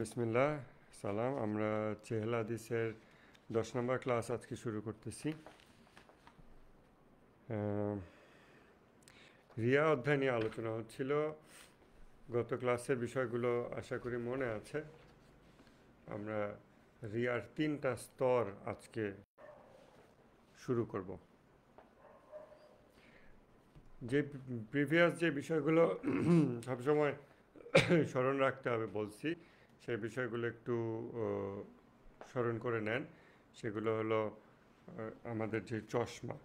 বিসমিল্লাহ সালাম। আমরা চেহলা হাদিসের 10 নম্বর ক্লাস আজকে শুরু করতেছি। রিয়া অধ্যায় নিয়ে আলোচনা হচ্ছিল। গত ক্লাসের বিষয়গুলো আশা করি মনে আছে। আমরা রিয়ার 3টা স্তর আজকে শুরু করব। যে প্রিভিয়াস যে বিষয়গুলো সবসময় স্মরণ রাখতে হবে বলছি, সেই বিষয়গুলো একটু স্মরণ করে নেন। সেগুলো হলো আমাদের যে চশমা,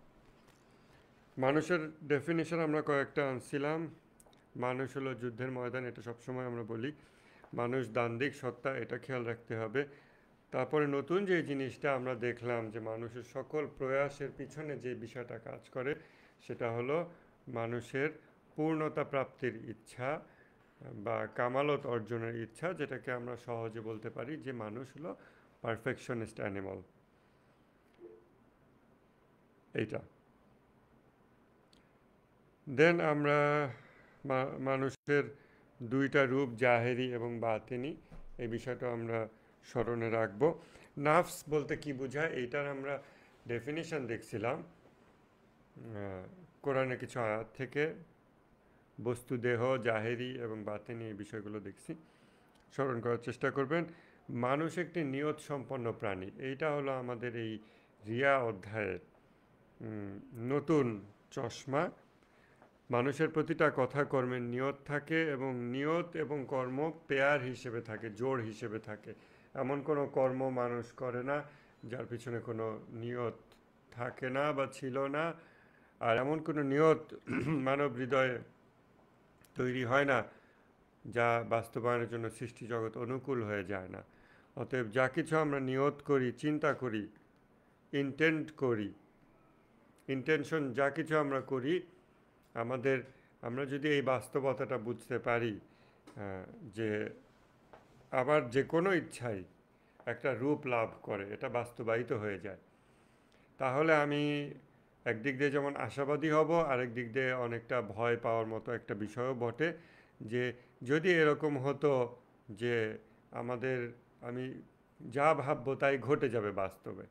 মানুষের ডেফিনেশন আমরা কয়েকটা আনছিলাম। মানুষ হলো যুদ্ধের ময়দান, এটা সবসময় আমরা বলি। মানুষ দ্বান্দ্বিক সত্তা, এটা খেয়াল রাখতে হবে। তারপরে নতুন যে জিনিসটা আমরা দেখলাম যে মানুষের সকল প্রয়াসের পিছনে যে বিষয়টা কাজ করে, সেটা হলো মানুষের পূর্ণতা প্রাপ্তির ইচ্ছা বা কামালত অর্জনের ইচ্ছা, যেটাকে আমরা সহজে বলতে পারি যে মানুষ হলো পারফেকশনিস্ট অ্যানিমাল। এইটা দেন আমরা মানুষের দুইটা রূপ, জাহেরি এবং বাতিনি, এই বিষয়টা আমরা স্মরণে রাখব। নাফস বলতে কি বোঝায়, এইটার আমরা ডেফিনিশন দেখছিলাম কোরআনে কিছু আয়াত থেকে। বস্তু, দেহ, জাহেরি এবং বাতিনি, এই বিষয়গুলো দেখছি, স্মরণ করার চেষ্টা করবেন। মানুষ একটি নিয়ত সম্পন্ন প্রাণী, এইটা হলো আমাদের এই রিয়া অধ্যায়ের নতুন চশমা। মানুষের প্রতিটা কথা কর্মের নিয়ত থাকে এবং নিয়ত এবং কর্ম পেয়ার হিসেবে থাকে, জোড় হিসেবে থাকে। এমন কোনো কর্ম মানুষ করে না যার পিছনে কোনো নিয়ত থাকে না বা ছিল না। আর এমন কোনো নিয়ত মানব হৃদয়ে তৈরি হয় না যা বাস্তবায়নের জন্য সৃষ্টি জগৎ অনুকূল হয়ে যায় না। অতএব যা কিছু আমরা নিয়ত করি, চিন্তা করি, ইন্টেনশন যা কিছু আমরা করি, আমরা যদি এই বাস্তবতাটা বুঝতে পারি যে আবার যে কোনো ইচ্ছাই একটা রূপ লাভ করে, এটা বাস্তবায়িত হয়ে যায়, তাহলে আমি একদিক দিয়ে যেমন আশাবাদী হব, আরেক দিক দিয়ে অনেকটা ভয় পাওয়ার মতো একটা বিষয়ও বটে যে যদি এরকম হতো যে আমি যা ভাববো তাই ঘটে যাবে বাস্তবে,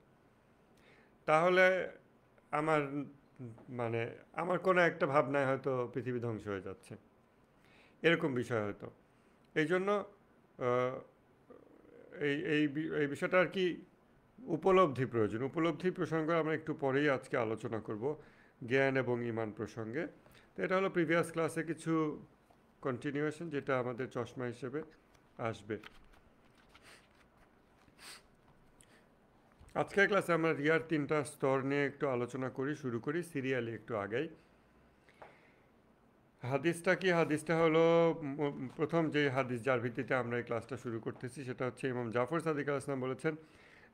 তাহলে আমার মানে আমার কোনো একটা ভাবনায় হয়তো পৃথিবী ধ্বংস হয়ে যাচ্ছে, এরকম বিষয় হতো। এই জন্য এই এই এই বিষয়টা আর কি উপলব্ধি প্রয়োজন। উপলব্ধি প্রসঙ্গে আমরা একটু পরেই আজকে আলোচনা করব, জ্ঞান এবং ঈমান প্রসঙ্গে। তো এটা হলো প্রিভিয়াস ক্লাসে কিছু কন্টিনিউয়েশন, যেটা আমাদের চশমা হিসেবে আসবে। আজকের ক্লাসে আমরা রিয়ার 3টা স্তর নিয়ে একটু আলোচনা করি, শুরু করি সিরিয়ালি একটু আগেই। হাদিসটা কি? হাদিসটা হলো প্রথম যে হাদিস যার ভিত্তিতে আমরা এই ক্লাসটা শুরু করতেছি, সেটা হচ্ছে ইমাম জাফর সাদিক আলাইহিস সালাম বলেছেন,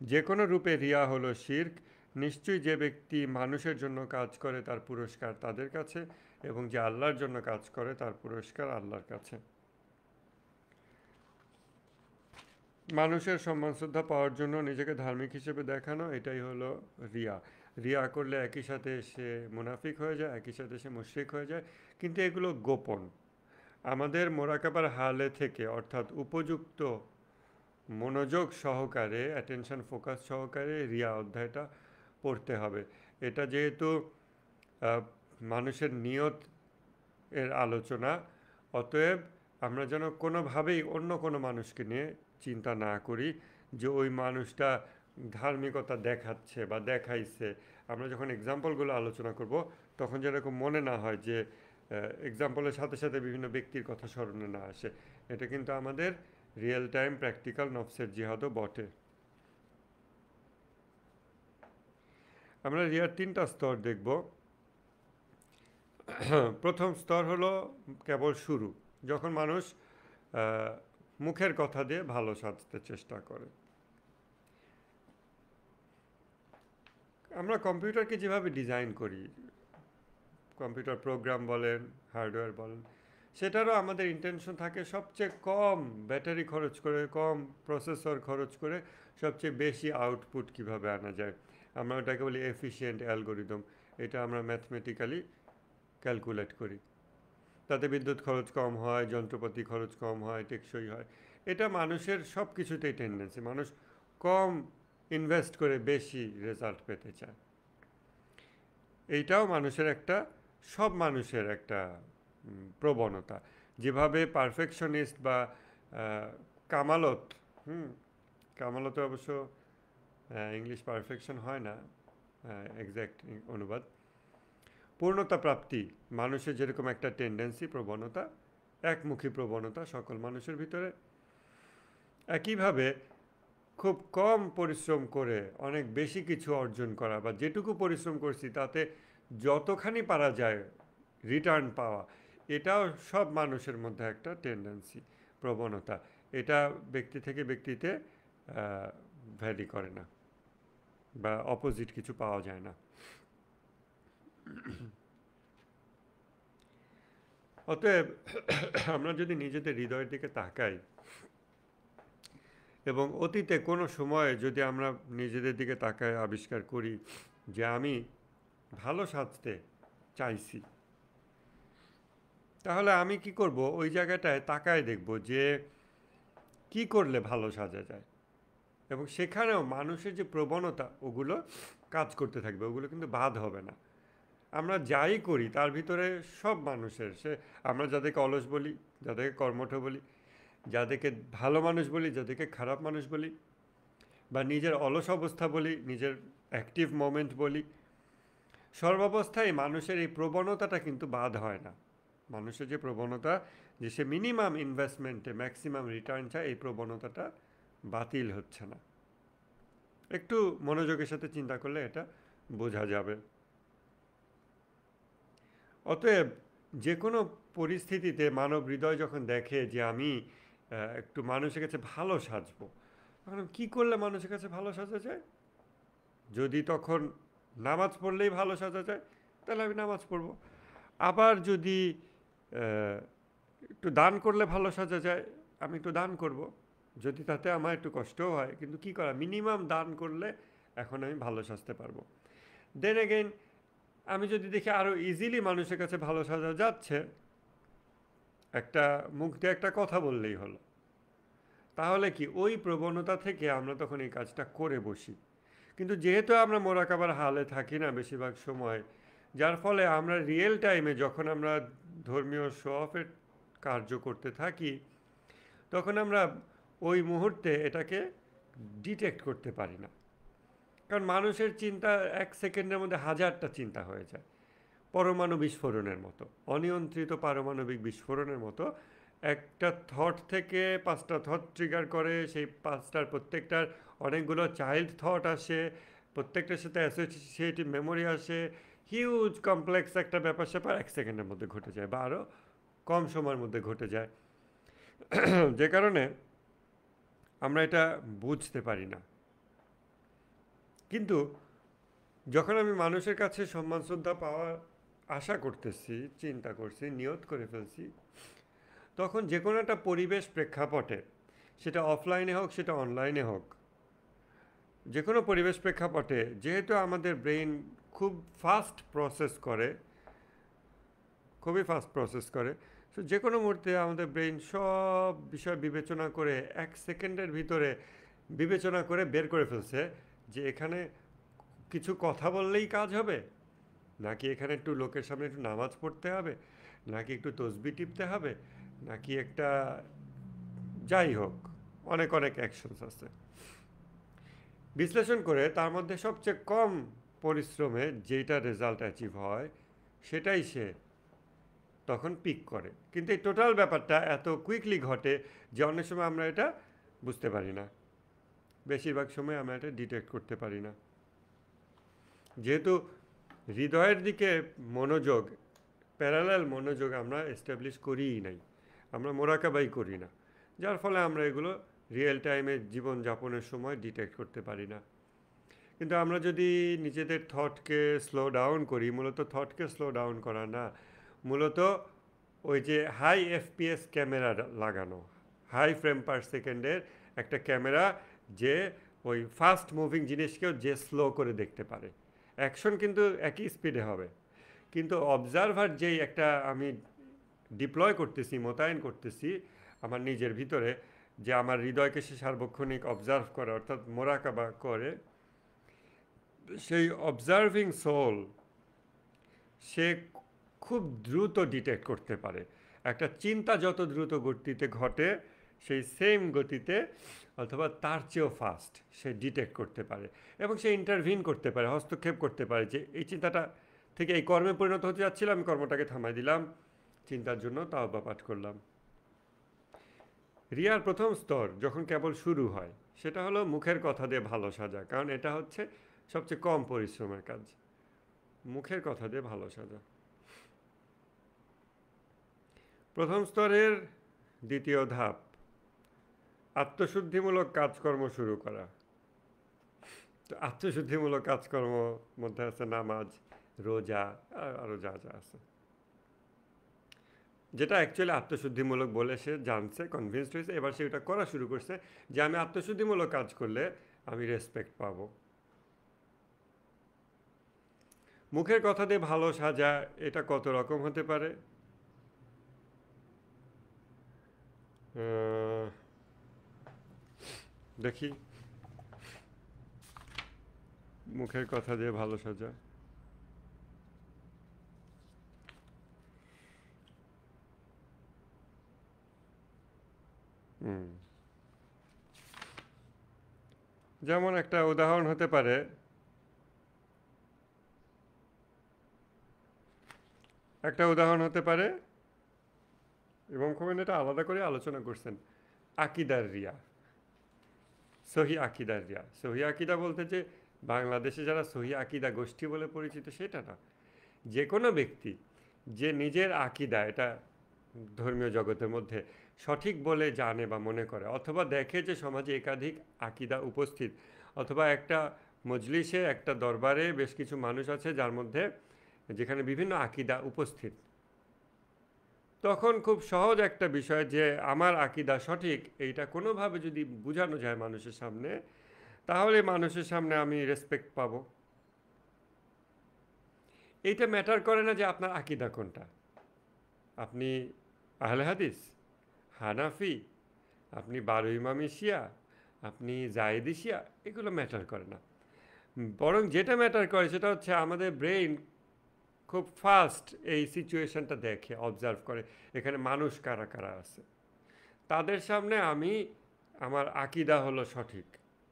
যে কোনো রূপে রিয়া হলো শিরক। নিশ্চয়ই যে ব্যক্তি মানুষের জন্য কাজ করে তার পুরস্কার তাদের কাছে, এবং যে আল্লাহর জন্য কাজ করে তার পুরস্কার আল্লাহর কাছে। মানুষের সম্মান শ্রদ্ধা পাওয়ার জন্য নিজেকে ধার্মিক হিসেবে দেখানো, এটাই হলো রিয়া। রিয়া করলে একই সাথে সে মুনাফিক হয়ে যায়, একই সাথে সে মুশরিক হয়ে যায়, কিন্তু এগুলো গোপন। আমাদের মোরাকাবার হালে থেকে, অর্থাৎ উপযুক্ত মনোযোগ সহকারে, অ্যাটেনশন ফোকাস সহকারে রিয়া অধ্যায়টা পড়তে হবে। এটা যেহেতু মানুষের নিয়ত এর আলোচনা, অতএব আমরা যেন কোনোভাবেই অন্য কোনো মানুষকে নিয়ে চিন্তা না করি যে ওই মানুষটা ধার্মিকতা দেখাচ্ছে বা দেখাইছে। আমরা যখন এক্সাম্পলগুলো আলোচনা করব, তখন যেরকম মনে না হয় যে এক্সাম্পলের সাথে সাথে বিভিন্ন ব্যক্তির কথা স্মরণে না আসে। এটা কিন্তু আমাদের রিয়েল টাইম প্র্যাকটিক্যাল নফসের জিহাদও বটে। আমরা রিয়ার 3টা স্তর দেখব। প্রথম স্তর হলো কেবল শুরু, যখন মানুষ মুখের কথা দিয়ে ভালো সাজতে চেষ্টা করে। আমরা কম্পিউটারকে যেভাবে ডিজাইন করি, কম্পিউটার প্রোগ্রাম বলেন, হার্ডওয়্যার বলেন, সেটারও আমাদের ইন্টেনশন থাকে সবচেয়ে কম ব্যাটারি খরচ করে, কম প্রসেসর খরচ করে সবচেয়ে বেশি আউটপুট কিভাবে আনা যায়। আমরা ওটাকে বলি এফিশিয়েন্ট অ্যালগোরিদম। এটা আমরা ম্যাথমেটিক্যালি ক্যালকুলেট করি, তাতে বিদ্যুৎ খরচ কম হয়, যন্ত্রপাতি খরচ কম হয়, টেকসই হয়। এটা মানুষের সব কিছুতেই টেন্ডেন্সি। মানুষ কম ইনভেস্ট করে বেশি রেজাল্ট পেতে চায়। এইটাও মানুষের একটা, সব মানুষের একটা প্রবণতা। যেভাবে পারফেকশনিস্ট বা কামালত, হুম, কামালতে অবশ্য ইংলিশ পারফেকশন হয় না এক্স্যাক্ট অনুবাদ, পূর্ণতা প্রাপ্তি মানুষের যেরকম একটা টেন্ডেন্সি, প্রবণতা, একমুখী প্রবণতা সকল মানুষের ভিতরে, একইভাবে খুব কম পরিশ্রম করে অনেক বেশি কিছু অর্জন করা বা যেটুকু পরিশ্রম করছি তাতে যতখানি পারা যায় রিটার্ন পাওয়া, এটাও সব মানুষের মধ্যে একটা টেন্ডেন্সি, প্রবণতা। এটা ব্যক্তি থেকে ব্যক্তিতে ভ্যারি করে না বা অপোজিট কিছু পাওয়া যায় না। অতএব আমরা যদি নিজেদের হৃদয়ের দিকে তাকাই এবং অতীতে কোনো সময় যদি আমরা নিজেদের দিকে তাকায় আবিষ্কার করি যে আমি ভালো সাজতে চাইছি, তাহলে আমি কি করব, ওই জায়গাটায় তাকায় দেখব যে কি করলে ভালো সাজা যায়, এবং সেখানেও মানুষের যে প্রবণতা ওগুলো কাজ করতে থাকবে, ওগুলো কিন্তু বাদ হবে না। আমরা যাই করি তার ভিতরে সব মানুষের, সে আমরা যাদেরকে অলস বলি, যাদেরকে কর্মঠ বলি, যাদেরকে ভালো মানুষ বলি, যাদেরকে খারাপ মানুষ বলি, বা নিজের অলস অবস্থা বলি, নিজের অ্যাক্টিভ মোমেন্ট বলি, সর্বাবস্থায় মানুষের এই প্রবণতাটা কিন্তু বাদ হয় না। মানুষের যে প্রবণতা যে সে মিনিমাম ইনভেস্টমেন্টে ম্যাক্সিমাম রিটার্ন চায়, এই প্রবণতাটা বাতিল হচ্ছে না। একটু মনোযোগের সাথে চিন্তা করলে এটা বোঝা যাবে। অতএব যে কোনো পরিস্থিতিতে মানব হৃদয় যখন দেখে যে আমি একটু মানুষের কাছে ভালো সাজবো, তখন কী করলে মানুষের কাছে ভালো সাজা যায়? যদি তখন নামাজ পড়লেই ভালো সাজা যায়, তাহলে আমি নামাজ পড়ব। আবার যদি একটু দান করলে ভালো সাজা যায়, আমি একটু দান করব, যদি তাতে আমার একটু কষ্টও হয়, কিন্তু কি করা, মিনিমাম দান করলে এখন আমি ভালো সাজতে পারবো। দেন এগেইন আমি যদি দেখি আরও ইজিলি মানুষের কাছে ভালো সাজা যাচ্ছে, একটা মুখ দিয়ে একটা কথা বললেই হলো, তাহলে কি ওই প্রবণতা থেকে আমরা তখন এই কাজটা করে বসি। কিন্তু যেহেতু আমরা মোরাকাবার হালে থাকি না বেশিরভাগ সময়, যার ফলে আমরা রিয়েল টাইমে যখন আমরা ধর্মীয় শো অফের কার্য করতে থাকি, তখন আমরা ওই মুহূর্তে এটাকে ডিটেক্ট করতে পারি না। কারণ মানুষের চিন্তা 1 সেকেন্ডের মধ্যে 1000টা চিন্তা হয়ে যায়, পরমাণু বিস্ফোরণের মতো, অনিয়ন্ত্রিত পারমাণবিক বিস্ফোরণের মতো। একটা থট থেকে 5টা থট ট্রিগার করে, সেই 5টার প্রত্যেকটার অনেকগুলো চাইল্ড থট আসে, প্রত্যেকটার সাথে অ্যাসোসিয়েটিভ মেমোরি আসে, হিউজ কমপ্লেক্স একটা ব্যাপার স্যাপার 1 সেকেন্ডের মধ্যে ঘটে যায় বা আরও কম সময়ের মধ্যে ঘটে যায়। যে কারণে আমরা এটা বুঝতে পারি না। কিন্তু যখন আমি মানুষের কাছে সম্মান শ্রদ্ধা পাওয়ার আশা করতেছি, চিন্তা করছি, নিয়ত করে ফেলছি, তখন যে কোনো একটা পরিবেশ প্রেক্ষাপটে, সেটা অফলাইনে হোক সেটা অনলাইনে হোক, যে কোনো পরিবেশ প্রেক্ষাপটে যেহেতু আমাদের ব্রেইন খুব ফাস্ট প্রসেস করে, খুবই ফাস্ট প্রসেস করে, তো যে কোনো মুহূর্তে আমাদের ব্রেইন সব বিষয় বিবেচনা করে 1 সেকেন্ডের ভিতরে বিবেচনা করে বের করে ফেলছে যে এখানে কিছু কথা বললেই কাজ হবে, নাকি এখানে একটু লোকের সামনে একটু নামাজ পড়তে হবে, নাকি একটু তসবি টিপতে হবে, নাকি একটা, যাই হোক, অনেক অনেক অ্যাকশনস আছে। বিশ্লেষণ করে তার মধ্যে সবচেয়ে কম পরিশ্রমে যেটা রেজাল্ট অ্যাচিভ হয় সেটাই সে তখন পিক করে। কিন্তু এই টোটাল ব্যাপারটা এত কুইকলি ঘটে যে অনেক সময় আমরা এটা বুঝতে পারি না, বেশিরভাগ সময় আমরা এটা ডিটেক্ট করতে পারি না। যেহেতু হৃদয়ের দিকে মনোযোগ, প্যারালাল মনোযোগ আমরা এস্টাবলিশ করিই নাই, আমরা মোরাকাবাই করি না, যার ফলে আমরা এগুলো রিয়েল টাইমে জীবনযাপনের সময় ডিটেক্ট করতে পারি না। কিন্তু আমরা যদি নিজেদের থটকে স্লো ডাউন করি, মূলত থটকে স্লো ডাউন করা না, মূলত ওই যে হাই এফপিএস ক্যামেরা লাগানো, হাই ফ্রেম পার সেকেন্ডের একটা ক্যামেরা, যে ওই ফাস্ট মুভিং জিনিসকেও যে স্লো করে দেখতে পারে। অ্যাকশন কিন্তু একই স্পিডে হবে, কিন্তু অবজারভার যেই একটা আমি ডিপ্লয় করতেছি, মোতায়েন করতেছি আমার নিজের ভিতরে, যে আমার হৃদয়কে সে সার্বক্ষণিক অবজার্ভ করে, অর্থাৎ মোরাকাবা করে, সেই অবজার্ভিং সোল সে খুব দ্রুত ডিটেক্ট করতে পারে। একটা চিন্তা যত দ্রুত গতিতে ঘটে, সেই সেম গতিতে অথবা তার চেয়েও ফাস্ট সে ডিটেক্ট করতে পারে, এবং সে ইন্টারভিন করতে পারে, হস্তক্ষেপ করতে পারে, যে এই চিন্তাটা থেকে এই কর্মে পরিণত হতে যাচ্ছিল, আমি কর্মটাকে থামাই দিলাম, চিন্তার জন্য তাওবা পাঠ করলাম। রিয়ার প্রথম স্তর যখন কেবল শুরু হয়, সেটা হলো মুখের কথা দিয়ে ভালো সাজা, কারণ এটা হচ্ছে সবচেয়ে কম পরিশ্রমের কাজ, মুখের কথা দিয়ে ভালো সাজা। প্রথম স্তরের দ্বিতীয় ধাপ, আত্মশুদ্ধিমূলক কাজকর্ম শুরু করা। তো আত্মশুদ্ধিমূলক কাজকর্ম মধ্যে আছে নামাজ, রোজা, আরও যা যা আছে, যেটা অ্যাকচুয়ালি আত্মশুদ্ধিমূলক বলে সে জানছে, কনভিন্সড হয়েছে, এবার সে ওটা করা শুরু করছে, যে আমি আত্মশুদ্ধিমূলক কাজ করলে আমি রেসপেক্ট পাবো। মুখের কথা দিয়ে ভালো সাজা, এটা কত রকম হতে পারে? দেখি, মুখের কথা দিয়ে ভালো সাজা। যেমন একটা উদাহরণ হতে পারে, এবং খোমেনি এটা আলাদা করে আলোচনা করছেন, আকিদার রিয়া, সহি আকিদার রিয়া। সহি আকিদা বলতে যে বাংলাদেশে যারা সহি আকিদা গোষ্ঠী বলে পরিচিত সেটা না, যে কোনো ব্যক্তি যে নিজের আকিদা, এটা ধর্মীয় জগতের মধ্যে সঠিক বলে জানে বা মনে করে, অথবা দেখে যে সমাজে একাধিক আকিদা উপস্থিত, অথবা একটা মজলিসে, একটা দরবারে বেশ কিছু মানুষ আছে যার মধ্যে, যেখানে বিভিন্ন আকিদা উপস্থিত, তখন খুব সহজ একটা বিষয় যে আমার আকিদা সঠিক, এইটা কোনোভাবে যদি বোঝানো যায় মানুষের সামনে, তাহলে মানুষের সামনে আমি রেসপেক্ট পাবো। এইটা ম্যাটার করে না যে আপনার আকিদা কোনটা, আপনি আহলে হাদিস, হানাফি, আপনি বারো ইমামি শিয়া, আপনি জায়েদি শিয়া, এগুলো ম্যাটার করে না। বরং যেটা ম্যাটার করে সেটা হচ্ছে আমাদের ব্রেইন খুব ফাস্ট এই সিচুয়েশনটা দেখে, অবজার্ভ করে, এখানে মানুষ কারা কারা আছে, তাদের সামনে আমি আমার আকিদা হলো সঠিক,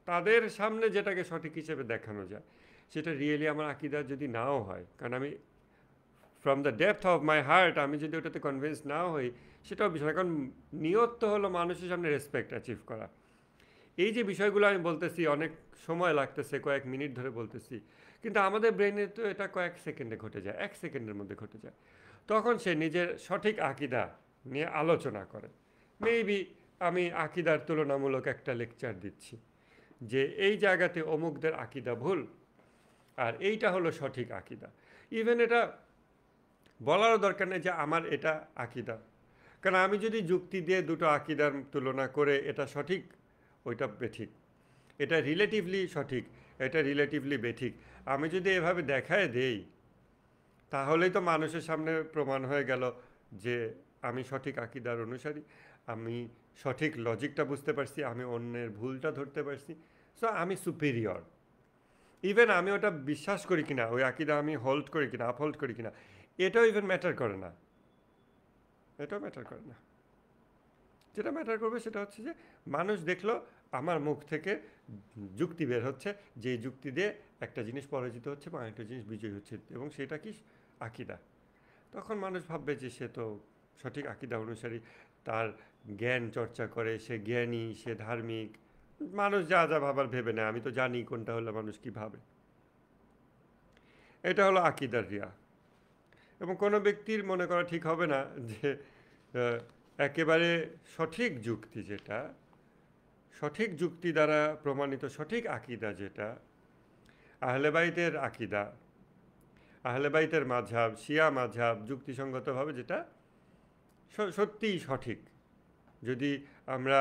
তাদের সামনে যেটাকে সঠিক হিসেবে দেখানো যায় সেটা রিয়েলি আমার আকিদা যদি নাও হয়, কারণ আমি from the depth of my heart আমি যদি ওটাতে কনভিন্স নাও হই, সেটাও বিষয়, কারণ নিয়ত তো হলো মানুষের সামনে রেসপেক্ট অ্যাচিভ করা। এই যে বিষয়গুলো আমি বলতেছি, অনেক সময় লাগতেছে, কয়েক মিনিট ধরে বলতেছি, কিন্তু আমাদের ব্রেনে তো এটা কয়েক সেকেন্ডে ঘটে যায়, 1 সেকেন্ডের মধ্যে ঘটে যায়। তখন সে নিজের সঠিক আকিদা নিয়ে আলোচনা করে। মেবি আমি আকিদার তুলনামূলক একটা লেকচার দিচ্ছি যে এই জায়গাতে অমুকদের আকিদা ভুল, আর এইটা হলো সঠিক আকিদা। ইভেন এটা বলারও দরকার নেই যে আমার এটা আকিদা, কারণ আমি যদি যুক্তি দিয়ে দুটো আকিদার তুলনা করে এটা সঠিক, ওইটা বেঠিক, এটা রিলেটিভলি সঠিক, এটা রিলেটিভলি বেঠিক, আমি যদি এভাবে দেখায় দেই, তাহলেই তো মানুষের সামনে প্রমাণ হয়ে গেল যে আমি সঠিক আকিদার অনুসারী, আমি সঠিক লজিকটা বুঝতে পারছি, আমি অন্যের ভুলটা ধরতে পারছি, সো আমি সুপিরিয়র। ইভেন আমি ওটা বিশ্বাস করি কিনা, ওই আকিদা আমি হোল্ড করি কিনা, আপহোল্ড করি কিনা, এটাও ইভেন ম্যাটার করে না, এটাও ম্যাটার করে না। যেটা ম্যাটার করবে সেটা হচ্ছে যে মানুষ দেখলো আমার মুখ থেকে যুক্তি বের হচ্ছে, যে যুক্তি দিয়ে একটা জিনিস পরাজিত হচ্ছে বা একটা জিনিস বিজয়ী হচ্ছে, এবং সেটা কি আকিদা। তখন মানুষ ভাববে যে সে তো সঠিক আকিদা অনুসারী, তার জ্ঞান চর্চা করে, সে জ্ঞানী, সে ধার্মিক, মানুষ যা যা ভাবার ভেবে নেয়, আমি তো জানি কোনটা হলে মানুষ কী ভাবে। এটা হলো আকিদার রিয়া। এবং কোনো ব্যক্তির মনে করা ঠিক হবে না যে একেবারে সঠিক যুক্তি, যেটা সঠিক যুক্তি দ্বারা প্রমাণিত সঠিক আকিদা, যেটা আহলে বাইতের আকিদা, আহলে বাইতের মাঝহাব, শিয়া মাঝহাব, যুক্তিসঙ্গতভাবে যেটা সত্যিই সঠিক, যদি আমরা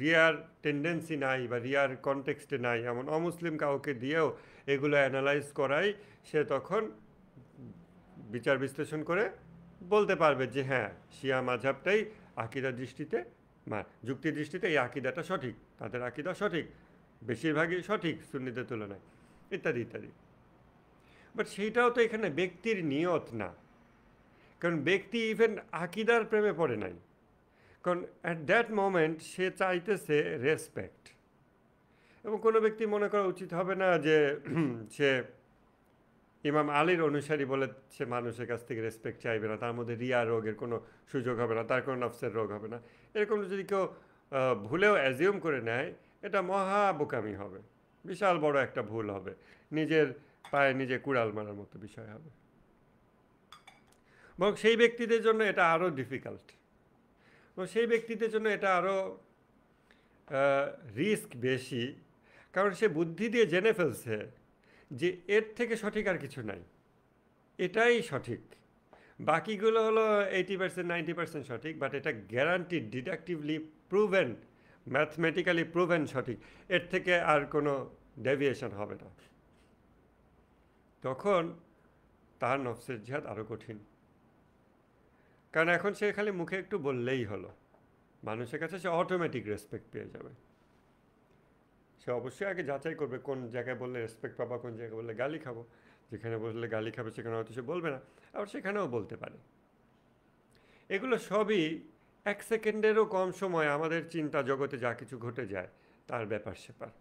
রিয়ার টেন্ডেন্সি নাই বা রিয়ার কনটেক্সটে নাই এমন অমুসলিম কাউকে দিয়েও এগুলো অ্যানালাইজ করাই, সে তখন বিচার বিশ্লেষণ করে বলতে পারবে যে হ্যাঁ, শিয়া মাঝহাবটাই আকিদার দৃষ্টিতে যুক্তি দৃষ্টিতে এই আকিদাটা সঠিক, তাদের আকিদা সঠিক, বেশিরভাগই সঠিক সুন্নিদের তুলনায়, ইত্যাদি ইত্যাদি। বাট সেইটাও তো এখানে ব্যক্তির নিয়ত না, কারণ ব্যক্তি ইভেন আকিদার প্রেমে পড়ে নাই, কারণ অ্যাট দ্যাট মোমেন্ট সে চাইতেছে রেসপেক্ট। এবং কোনো ব্যক্তি মনে করা উচিত হবে না যে সে ইমাম আলীর অনুসারী বলে সে মানুষের কাছ থেকে রেসপেক্ট চাইবে না, তার মধ্যে রিয়া রোগের কোনো সুযোগ হবে না, তার কোনো নফসের রোগ হবে না। এরকম যদি কেউ ভুলেও অ্যাজিউম করে নেয়, এটা মহা বোকামি হবে, বিশাল বড় একটা ভুল হবে, নিজের পায়ে নিজে কুড়াল মারার মতো বিষয় হবে। এবং সেই ব্যক্তিদের জন্য এটা আরও ডিফিকাল্ট, এবং সেই ব্যক্তিদের জন্য এটা আরও রিস্ক বেশি, কারণ সে বুদ্ধি দিয়ে জেনে ফেলছে যে এর থেকে সঠিক আর কিছু নাই, এটাই সঠিক। বাকিগুলো হলো 80% 90% সঠিক, বাট এটা গ্যারান্টিড, ডিডাকটিভলি প্রুভেন, ম্যাথমেটিক্যালি প্রুভেন সঠিক, এর থেকে আর কোনো ডেভিয়েশন হবে না। তখন তার নফসের জিহাদ আরও কঠিন, কারণ এখন সে খালি মুখে একটু বললেই হলো, মানুষের কাছে সে অটোমেটিক রেসপেক্ট পেয়ে যাবে। সে অবশ্যই আগে যাচাই করবে কোন জায়গায় বললে রেসপেক্ট পাবা, কোন জায়গায় বললে গালি খাবো। যেখানে বললে গালি খাবে সেখানে হয়তো সে বলবে না, আবার সেখানেও বলতে পারে। এগুলো সবই 1 সেকেন্ডেরও কম সময় আমাদের চিন্তা জগতে যা কিছু ঘটে যায় তার ব্যাপার স্যাপার।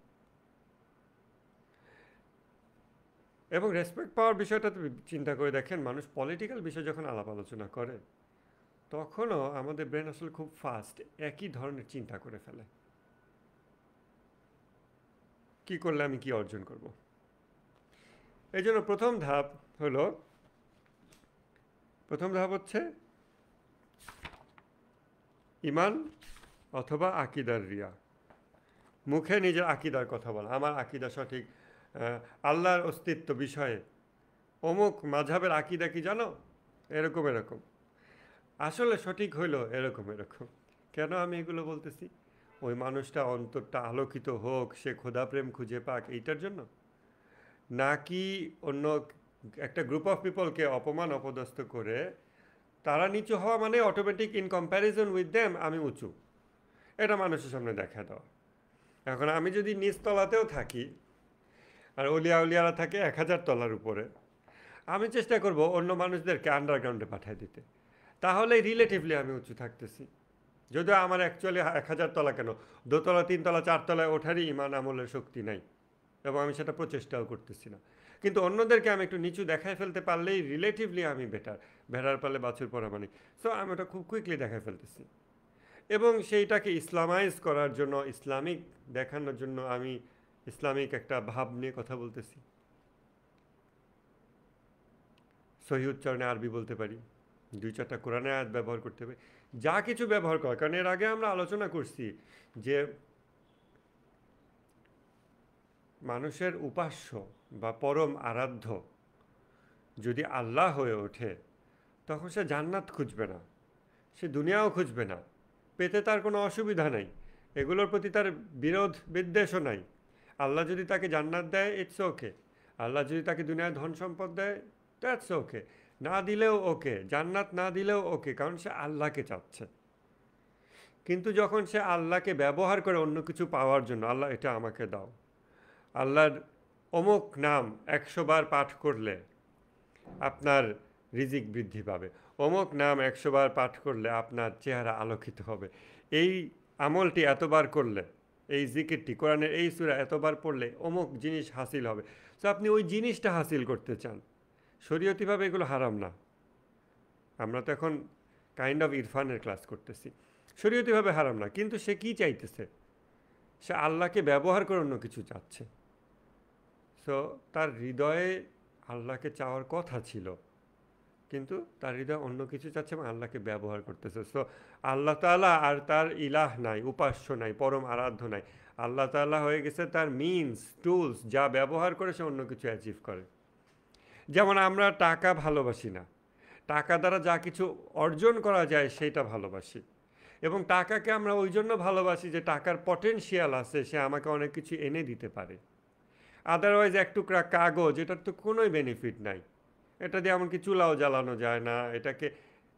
এবং রেসপেক্ট পাওয়ার বিষয়টা চিন্তা করে দেখেন, মানুষ পলিটিক্যাল বিষয় যখন আলাপ আলোচনা করে তখনও আমাদের ব্রেন আসলে খুব ফাস্ট একই ধরনের চিন্তা করে ফেলে, কি করলে আমি কি অর্জন করব। এই জন্য প্রথম ধাপ হচ্ছে ইমান অথবা আকিদার রিয়া, মুখে নিজের আকিদার কথা বলা, আমার আকিদা সঠিক, আল্লাহর অস্তিত্ব বিষয়ে অমুক মাযহাবের আকিদা কি জানো, এরকম এরকম, আসলে সঠিক হইল এরকম এরকম। কেন আমি এগুলো বলতেছি? ওই মানুষটা অন্তরটা আলোকিত হোক, সে খোদাপ্রেম খুঁজে পাক, এইটার জন্য, নাকি অন্য একটা গ্রুপ অফ পিপলকে অপমান অপদস্থ করে তারা নিচু হওয়া মানে automatic in comparison with them আমি উঁচু, এটা মানুষের সামনে দেখা দেওয়া। এখন আমি যদি নিচতলাতেও থাকি আর উলিয়ারা থাকে 1000 তলার উপরে, আমি চেষ্টা করব অন্য মানুষদেরকে আন্ডারগ্রাউন্ডে পাঠিয়ে দিতে, তাহলে রিলেটিভলি আমি উঁচু থাকতেছি। যদিও আমার অ্যাকচুয়ালি 1000 তলা কেন, 2 তলা 3 তলা 4 তলায় ওঠারই ইমান আমলের শক্তি নাই, এবং আমি সেটা প্রচেষ্টাও করতেছি না। কিন্তু অন্যদেরকে আমি একটু নিচু দেখায় ফেলতে পারলেই রিলেটিভলি আমি বেটার, ভেড়ার পালে বাছুর পরা মানে। সো আমি ওটা খুব কুইকলি দেখায় ফেলতেছি, এবং সেইটাকে ইসলামাইজ করার জন্য, ইসলামিক দেখানোর জন্য আমি ইসলামিক একটা ভাব নিয়ে কথা বলতেছি। সহি উচ্চারণে আরবি বলতে পারি, 2-4টা কোরআনের আয়াত ব্যবহার করতে হবে, যা কিছু ব্যবহার করা। কারণ এর আগে আমরা আলোচনা করছি যে মানুষের উপাস্য বা পরম আরাধ্য যদি আল্লাহ হয়ে ওঠে, তখন সে জান্নাত খুঁজবে না, সে দুনিয়াও খুঁজবে না, পেতে তার কোনো অসুবিধা নাই, এগুলোর প্রতি তার বিরোধ বিদ্বেষও নাই। আল্লাহ যদি তাকে জান্নাত দেয়, ইটস ওকে। আল্লাহ যদি তাকে দুনিয়ায় ধন সম্পদ দেয়, দ্যাটস ওকে। না দিলেও ওকে, জান্নাত না দিলেও ওকে, কারণ সে আল্লাহকে চাচ্ছে। কিন্তু যখন সে আল্লাহকে ব্যবহার করে অন্য কিছু পাওয়ার জন্য, আল্লাহ এটা আমাকে দাও, আল্লাহর অমুক নাম 100 বার পাঠ করলে আপনার রিজিক বৃদ্ধি পাবে, অমুক নাম 100 বার পাঠ করলে আপনার চেহারা আলোকিত হবে, এই আমলটি এতবার করলে, এই জিকিরটি কোরআনের এই সূরা এতবার পড়লে অমুক জিনিস হাসিল হবে। তো আপনি ওই জিনিসটা হাসিল করতে চান, শরীয়তিভাবে এগুলো হারাম না। আমরা তো এখন কাইন্ড অফ ইরফানের ক্লাস করতেছি, শরীয়তিভাবে হারাম না, কিন্তু সে কি চাইতেছে? সে আল্লাহকে ব্যবহার করে অন্য কিছু চাচ্ছে। সো তার হৃদয়ে আল্লাহকে চাওয়ার কথা ছিল, কিন্তু তার হৃদয় অন্য কিছু চাচ্ছে এবং আল্লাহকে ব্যবহার করতেছে। সো আল্লাহ তাআলা আর তার ইলাহ নাই, উপাস্য নাই, পরম আরাধ্য নাই। আল্লাহ তাআলা হয়ে গেছে তার মিনস, টুলস, যা ব্যবহার করে সে অন্য কিছু অ্যাচিভ করে। যেমন আমরা টাকা ভালোবাসি না, টাকা দ্বারা যা কিছু অর্জন করা যায় সেটা ভালোবাসি, এবং টাকাকে আমরা ওই জন্য ভালোবাসি যে টাকার পটেনশিয়াল আছে, সে আমাকে অনেক কিছু এনে দিতে পারে। আদারওয়াইজ এক টুকরা কাগজ, এটার তো কোনোই বেনিফিট নাই, এটা দিয়ে এমনকি চুলাও জ্বালানো যায় না, এটাকে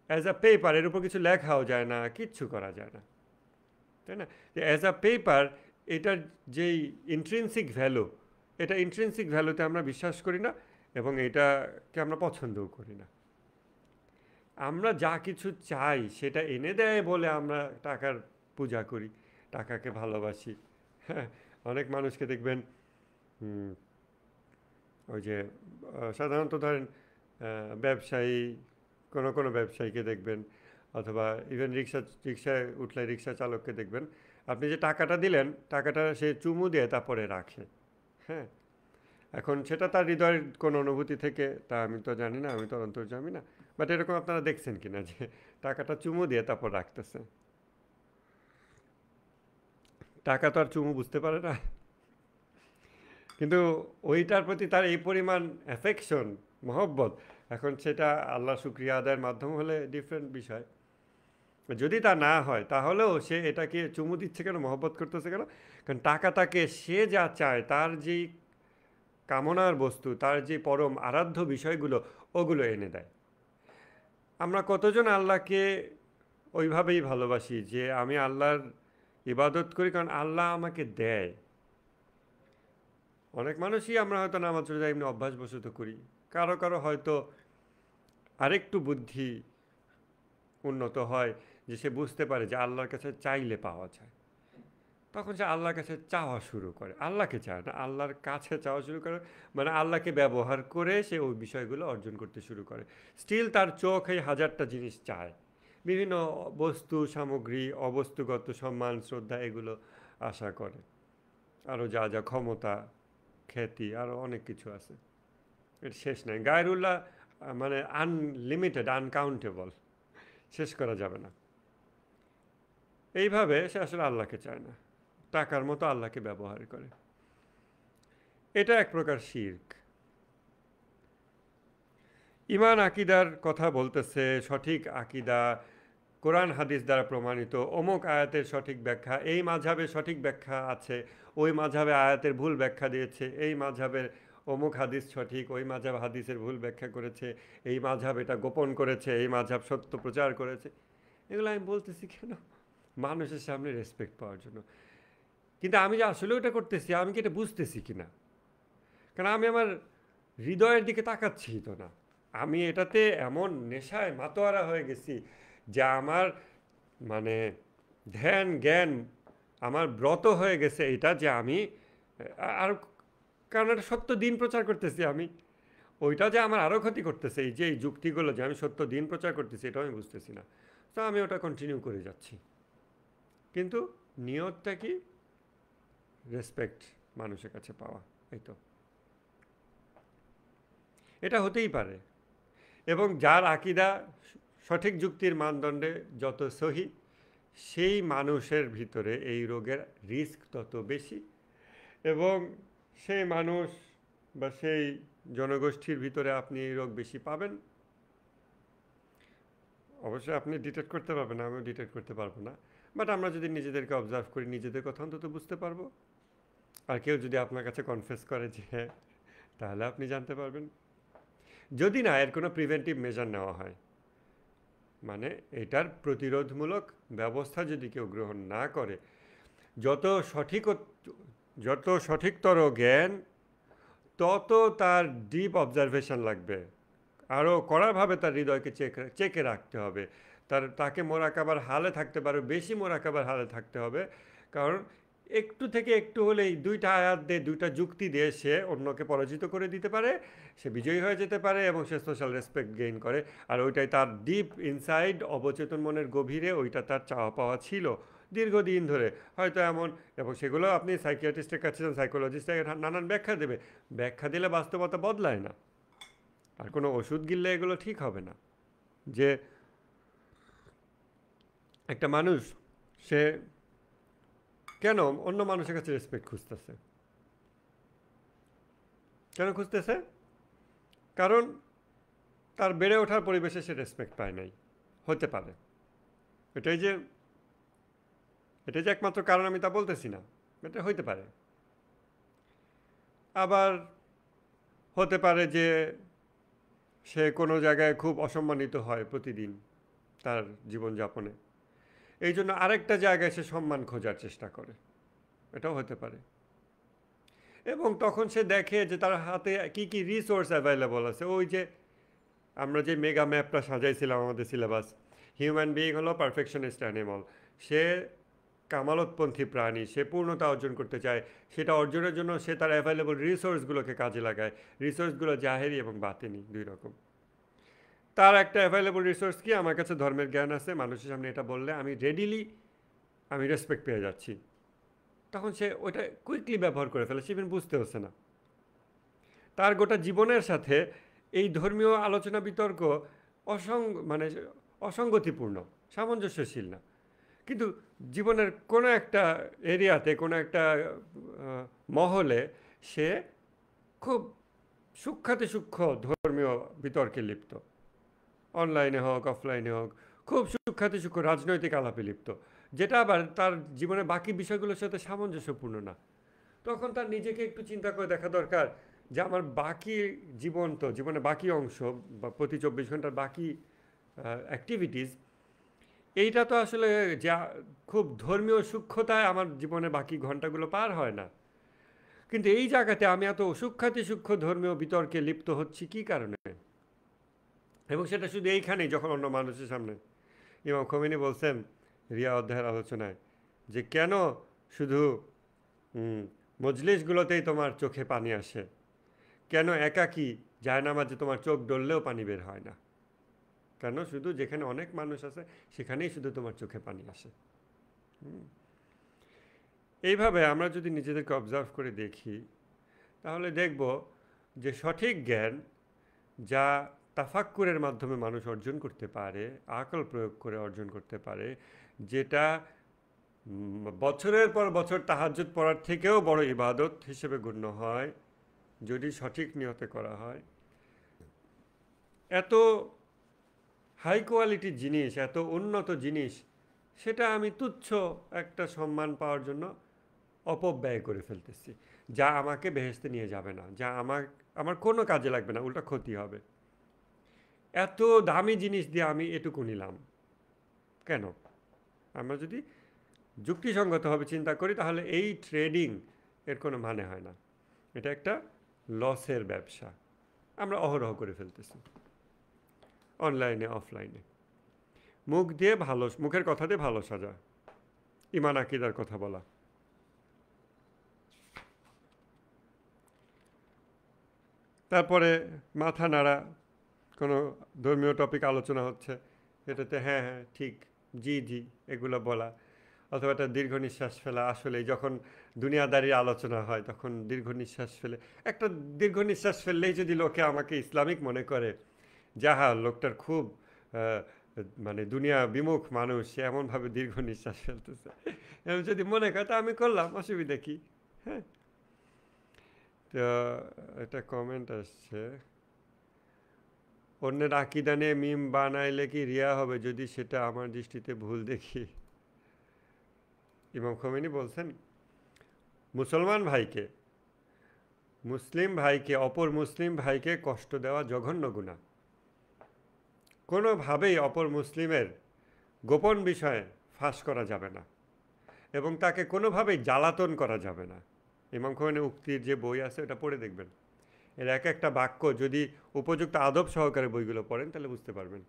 অ্যাজ আ পেপার, এর উপর কিছু লেখাও যায় না, কিচ্ছু করা যায় না। তাই না? যে অ্যাজ আ পেপার এটার যেই ইন্ট্রিনসিক ভ্যালু, এটা ইন্ট্রিনসিক ভ্যালুতে আমরা বিশ্বাস করি না এবং এটাকে আমরা পছন্দও করি না। আমরা যা কিছু চাই সেটা এনে দেয় বলে আমরা টাকার পূজা করি, টাকাকে ভালোবাসি। হ্যাঁ, অনেক মানুষকে দেখবেন হুম, ওই যে সাধারণত ধরেন ব্যবসায়ী, কোনো ব্যবসায়ীকে দেখবেন অথবা ইভেন রিক্সায় উঠলে রিক্সা চালককে দেখবেন, আপনি যে টাকাটা দিলেন টাকাটা সে চুমু দিয়ে তারপরে রাখে। হ্যাঁ, এখন সেটা তার হৃদয়ের কোনো অনুভূতি থেকে তা আমি তো জানি না, আমি তো অন্তর্যামী না, বাট এরকম আপনারা দেখছেন কিনা যে টাকাটা চুমু দিয়ে তারপর রাখতেছে? টাকা তো আর চুমু বুঝতে পারে না, কিন্তু ওইটার প্রতি তার এই পরিমাণ অ্যাফেকশন, মহব্বত, এখন সেটা আল্লাহ শুক্রিয়া আদায়ের মাধ্যম হলে ডিফারেন্ট বিষয়। যদি তা না হয় তাহলেও সে এটাকে চুমু দিচ্ছে কেন, মহব্বত করতেছে কেন? কারণ টাকাটাকে সে যা চায়, তার যেই কামনার বস্তু, তার যে পরম আরাধ্য বিষয়গুলো, ওগুলো এনে দেয়। আমরা কতজন আল্লাহকে ওইভাবেই ভালোবাসি যে আমি আল্লাহর ইবাদত করি কারণ আল্লাহ আমাকে দেয়। অনেক মানুষই আমরা হয়তো নামাজ রোজা এমনি অভ্যাসবশত করি, কারো কারো হয়তো আরেকটু বুদ্ধি উন্নত হয় যে সে বুঝতে পারে যে আল্লাহর কাছে চাইলে পাওয়া যায়, তখন সে আল্লাহর কাছে চাওয়া শুরু করে। আল্লাহকে চায় না, আল্লাহর কাছে চাওয়া শুরু করে, মানে আল্লাহকে ব্যবহার করে সে ওই বিষয়গুলো অর্জন করতে শুরু করে। স্টিল তার চোখ এই হাজারটা জিনিস চায়, বিভিন্ন বস্তু সামগ্রী, অবস্তুগত সম্মান শ্রদ্ধা এগুলো আশা করে, আরও যা যা ক্ষমতা, খ্যাতি, আরও অনেক কিছু আছে, এর শেষ নাই। গায়রুল্লাহ মানে আনলিমিটেড, আনকাউন্টেবল, শেষ করা যাবে না। এইভাবে সে আসলে আল্লাহকে চায় না, টাকার মতো আল্লাহকে ব্যবহার করে। এটা এক প্রকার শিরক। ইমান আকিদার কথা বলতেছে, সঠিক আকিদা কোরআন হাদিস দ্বারা প্রমাণিত, অমুক আয়াতের সঠিক ব্যাখ্যা, এই মাঝহাবে সঠিক ব্যাখ্যা আছে, ওই মাঝহাবে আয়াতের ভুল ব্যাখ্যা দিয়েছে, এই মাঝহাবের অমুক হাদিস সঠিক, ওই মাঝহাব হাদিসের ভুল ব্যাখ্যা করেছে, এই মাঝহাব এটা গোপন করেছে, এই মাঝহাব সত্য প্রচার করেছে। এগুলো আমি বলতেছি কেন? মানুষের সামনে রেসপেক্ট পাওয়ার জন্য। কিন্তু আমি যে আসলে ওটা করতেছি, আমি কি এটা বুঝতেছি কিনা? কারণ আমি আমার হৃদয়ের দিকে তাকাচ্ছি তো না, আমি এটাতে এমন নেশায় মাতোয়ারা হয়ে গেছি যে আমার মানে ধ্যান জ্ঞান আমার ব্রত হয়ে গেছে এটা, যে আমি আর, কারণ এটা সত্য দিন প্রচার করতেছি আমি, ওইটা যে আমার আরও ক্ষতি করতেছে, এই যে এই যুক্তিগুলো যে আমি সত্য দিন প্রচার করতেছি, এটাও আমি বুঝতেছি না। তো আমি ওটা কন্টিনিউ করে যাচ্ছি, কিন্তু নিয়তটা কি? রেসপেক্ট মানুষের কাছে পাওয়া, এই তো। এটা হতেই পারে, এবং যার আকিদা সঠিক যুক্তির মানদণ্ডে যত সহি, সেই মানুষের ভিতরে এই রোগের রিস্ক তত বেশি, এবং সেই মানুষ বা সেই জনগোষ্ঠীর ভিতরে আপনি এই রোগ বেশি পাবেন। অবশ্যই আপনি ডিটেক্ট করতে পারবেন না, আমিও ডিটেক্ট করতে পারবো না, বাট আমরা যদি নিজেদেরকে অবজার্ভ করি, নিজেদের কথা অন্তত বুঝতে পারবো। আর কেউ যদি আপনার কাছে কনফেস করে যে হ্যাঁ, তাহলে আপনি জানতে পারবেন। যদি না এর কোনো প্রিভেন্টিভ মেজার নেওয়া হয়, মানে এটার প্রতিরোধমূলক ব্যবস্থা যদি কেউ গ্রহণ না করে, যত সঠিক যত সঠিকতর জ্ঞান, তত তার ডিপ অবজারভেশন লাগবে, আরও কড়াভাবে তার হৃদয়কে চেকে রাখতে হবে, তাকে মোরাকাবার হালে থাকতে পারে, বেশি মোরাকাবার হালে থাকতে হবে। কারণ একটু থেকে একটু হলেই দুইটা আয়াত দিয়ে, দুইটা যুক্তি দিয়ে সে অন্যকে পরাজিত করে দিতে পারে, সে বিজয়ী হয়ে যেতে পারে এবং সে সোশ্যাল রেসপেক্ট গেইন করে। আর ওইটাই তার ডিপ ইনসাইড, অবচেতন মনের গভীরে ওইটা তার চাওয়া পাওয়া ছিল দীর্ঘদিন ধরে হয়তো এমন। এবং সেগুলো আপনি সাইকিয়াট্রিস্টের কাছে যান, সাইকোলজিস্টের নানান ব্যাখ্যা দেবে, ব্যাখ্যা দিলে বাস্তবতা বদলায় না, আর কোনো ওষুধ গিললে এগুলো ঠিক হবে না। যে একটা মানুষ সে কেন অন্য মানুষের কাছে রেসপেক্ট খুঁজতেছে? কেন খুঁজতেছে? কারণ তার বেড়ে ওঠার পরিবেশে সে রেসপেক্ট পায় নাই, হতে পারে। এটাই যে একমাত্র কারণ আমি তা বলতেছি না, এটা হইতে পারে। আবার হতে পারে যে সে কোনো জায়গায় খুব অসম্মানিত হয় প্রতিদিন তার জীবনযাপনে, এই জন্য আরেকটা জায়গায় সে সম্মান খোঁজার চেষ্টা করে, এটাও হতে পারে। এবং তখন সে দেখে যে তার হাতে কি কি রিসোর্স অ্যাভেলেবল আছে। ওই যে আমরা যে মেগা ম্যাপটা সাজাইছিলাম আমাদের সিলেবাস, হিউম্যান বিইং হলো পারফেকশনিস্ট অ্যানিমাল। সে কামালতপন্থী প্রাণী, সে পূর্ণতা অর্জন করতে চায়। সেটা অর্জনের জন্য সে তার অ্যাভেলেবল রিসোর্সগুলোকে কাজে লাগায়। রিসোর্সগুলো জাহেরি এবং বাতিনি দুই রকম। তার একটা অ্যাভেলেবল রিসোর্স কি, আমার কাছে ধর্মের জ্ঞান আছে, মানুষের সামনে এটা বললে আমি রেডিলি আমি রেসপেক্ট পেয়ে যাচ্ছি। তখন সে ওইটা কুইকলি ব্যবহার করে ফেলে, সে ইভেন বুঝতে হচ্ছে না। তার গোটা জীবনের সাথে এই ধর্মীয় আলোচনা বিতর্ক মানে অসঙ্গতিপূর্ণ, সামঞ্জস্যশীল না। কিন্তু জীবনের কোনো একটা এরিয়াতে, কোনো একটা মহলে সে খুব সূক্ষ্মাতি সূক্ষ্ম ধর্মীয় বিতর্কে লিপ্ত, অনলাইনে হোক অফলাইনে হোক, খুব সূক্ষ্মাতি সূক্ষ্ম রাজনৈতিক আলাপে লিপ্ত, যেটা আবার তার জীবনের বাকি বিষয়গুলোর সাথে সামঞ্জস্যপূর্ণ না। তখন তার নিজেকে একটু চিন্তা করে দেখা দরকার যে আমার বাকি জীবনের বাকি অংশ বা প্রতি 24 ঘন্টার বাকি অ্যাক্টিভিটিস, এইটা তো আসলে যা খুব ধর্মীয় সূক্ষ্মতায় আমার জীবনের বাকি ঘন্টাগুলো পার হয় না। কিন্তু এই জায়গাতে আমি এত সূক্ষ্মাতি সূক্ষ্ম ধর্মীয় বিতর্কে লিপ্ত হচ্ছি কী কারণে? এবং সেটা শুধু এইখানেই, যখন অন্য মানুষের সামনে। ইমাম খোমেনি বলছেন রিয়া অধ্যায়ের আলোচনায় যে কেন শুধু মজলিসগুলোতেই তোমার চোখে পানি আসে, কেন একাকী জায়নামাজে তোমার চোখ ডললেও পানি বের হয় না, কেন শুধু যেখানে অনেক মানুষ আছে সেখানেই শুধু তোমার চোখে পানি আসে। এইভাবে আমরা যদি নিজেদেরকে অবজার্ভ করে দেখি, তাহলে দেখব যে সঠিক জ্ঞান যা তাফাক্কুরের মাধ্যমে মানুষ অর্জন করতে পারে, আকল প্রয়োগ করে অর্জন করতে পারে, যেটা বছরের পর বছর তাহাজ্জুদ পড়ার থেকেও বড় ইবাদত হিসেবে গণ্য হয় যদি সঠিক নিয়তে করা হয়, এত হাই কোয়ালিটির জিনিস, এত উন্নত জিনিস, সেটা আমি তুচ্ছ একটা সম্মান পাওয়ার জন্য অপব্যয় করে ফেলতেছি, যা আমাকে বেহেশতে নিয়ে যাবে না, যা আমার কোনো কাজে লাগবে না, উল্টা ক্ষতি হবে। এত দামি জিনিস দিয়ে আমি এটুকু নিলাম কেন? আমরা যদি যুক্তিসঙ্গতভাবে চিন্তা করি তাহলে এই ট্রেডিং এর কোনো মানে হয় না, এটা একটা লসের ব্যবসা আমরা অহরহ করে ফেলতেছি, অনলাইনে অফলাইনে। মুখের কথা দিয়ে ভালো সাজা, ইমান আকিদার কথা বলা, তারপরে মাথা নাড়া, কোনো ধর্মীয় টপিক আলোচনা হচ্ছে এটাতে হ্যাঁ হ্যাঁ ঠিক, জি জি এগুলো বলা, অথবা একটা দীর্ঘ নিঃশ্বাস ফেলা। আসলে যখন দুনিয়াদারির আলোচনা হয় তখন দীর্ঘ নিঃশ্বাস ফেলে, একটা দীর্ঘ নিঃশ্বাস ফেললেই যদি লোকে আমাকে ইসলামিক মনে করে, যাহা লোকটার খুব মানে দুনিয়া বিমুখ মানুষ, সে এমনভাবে দীর্ঘ নিঃশ্বাস ফেলতেছে, এমন যদি মনে করে তা আমি করলাম, অসুবিধা কী? হ্যাঁ। তো একটা কমেন্ট আসছে, অন্যের আকিদা নিয়ে মিম বানাইলে কি রিয়া হবে যদি সেটা আমার দৃষ্টিতে ভুল দেখি? ইমাম খোমেনি বলছেন অপর মুসলিম ভাইকে কষ্ট দেওয়া জঘন্য গুনাহ। কোনোভাবেই অপর মুসলিমের গোপন বিষয়ে ফাঁস করা যাবে না এবং তাকে কোনোভাবেই জ্বালাতন করা যাবে না। ইমাম খোমেনি উক্তির যে বই আছে ওটা পড়ে দেখবেন, এর এক একটা বাক্য যদি উপযুক্ত আদব সহকারে বইগুলো পড়েন তাহলে বুঝতে পারবেন।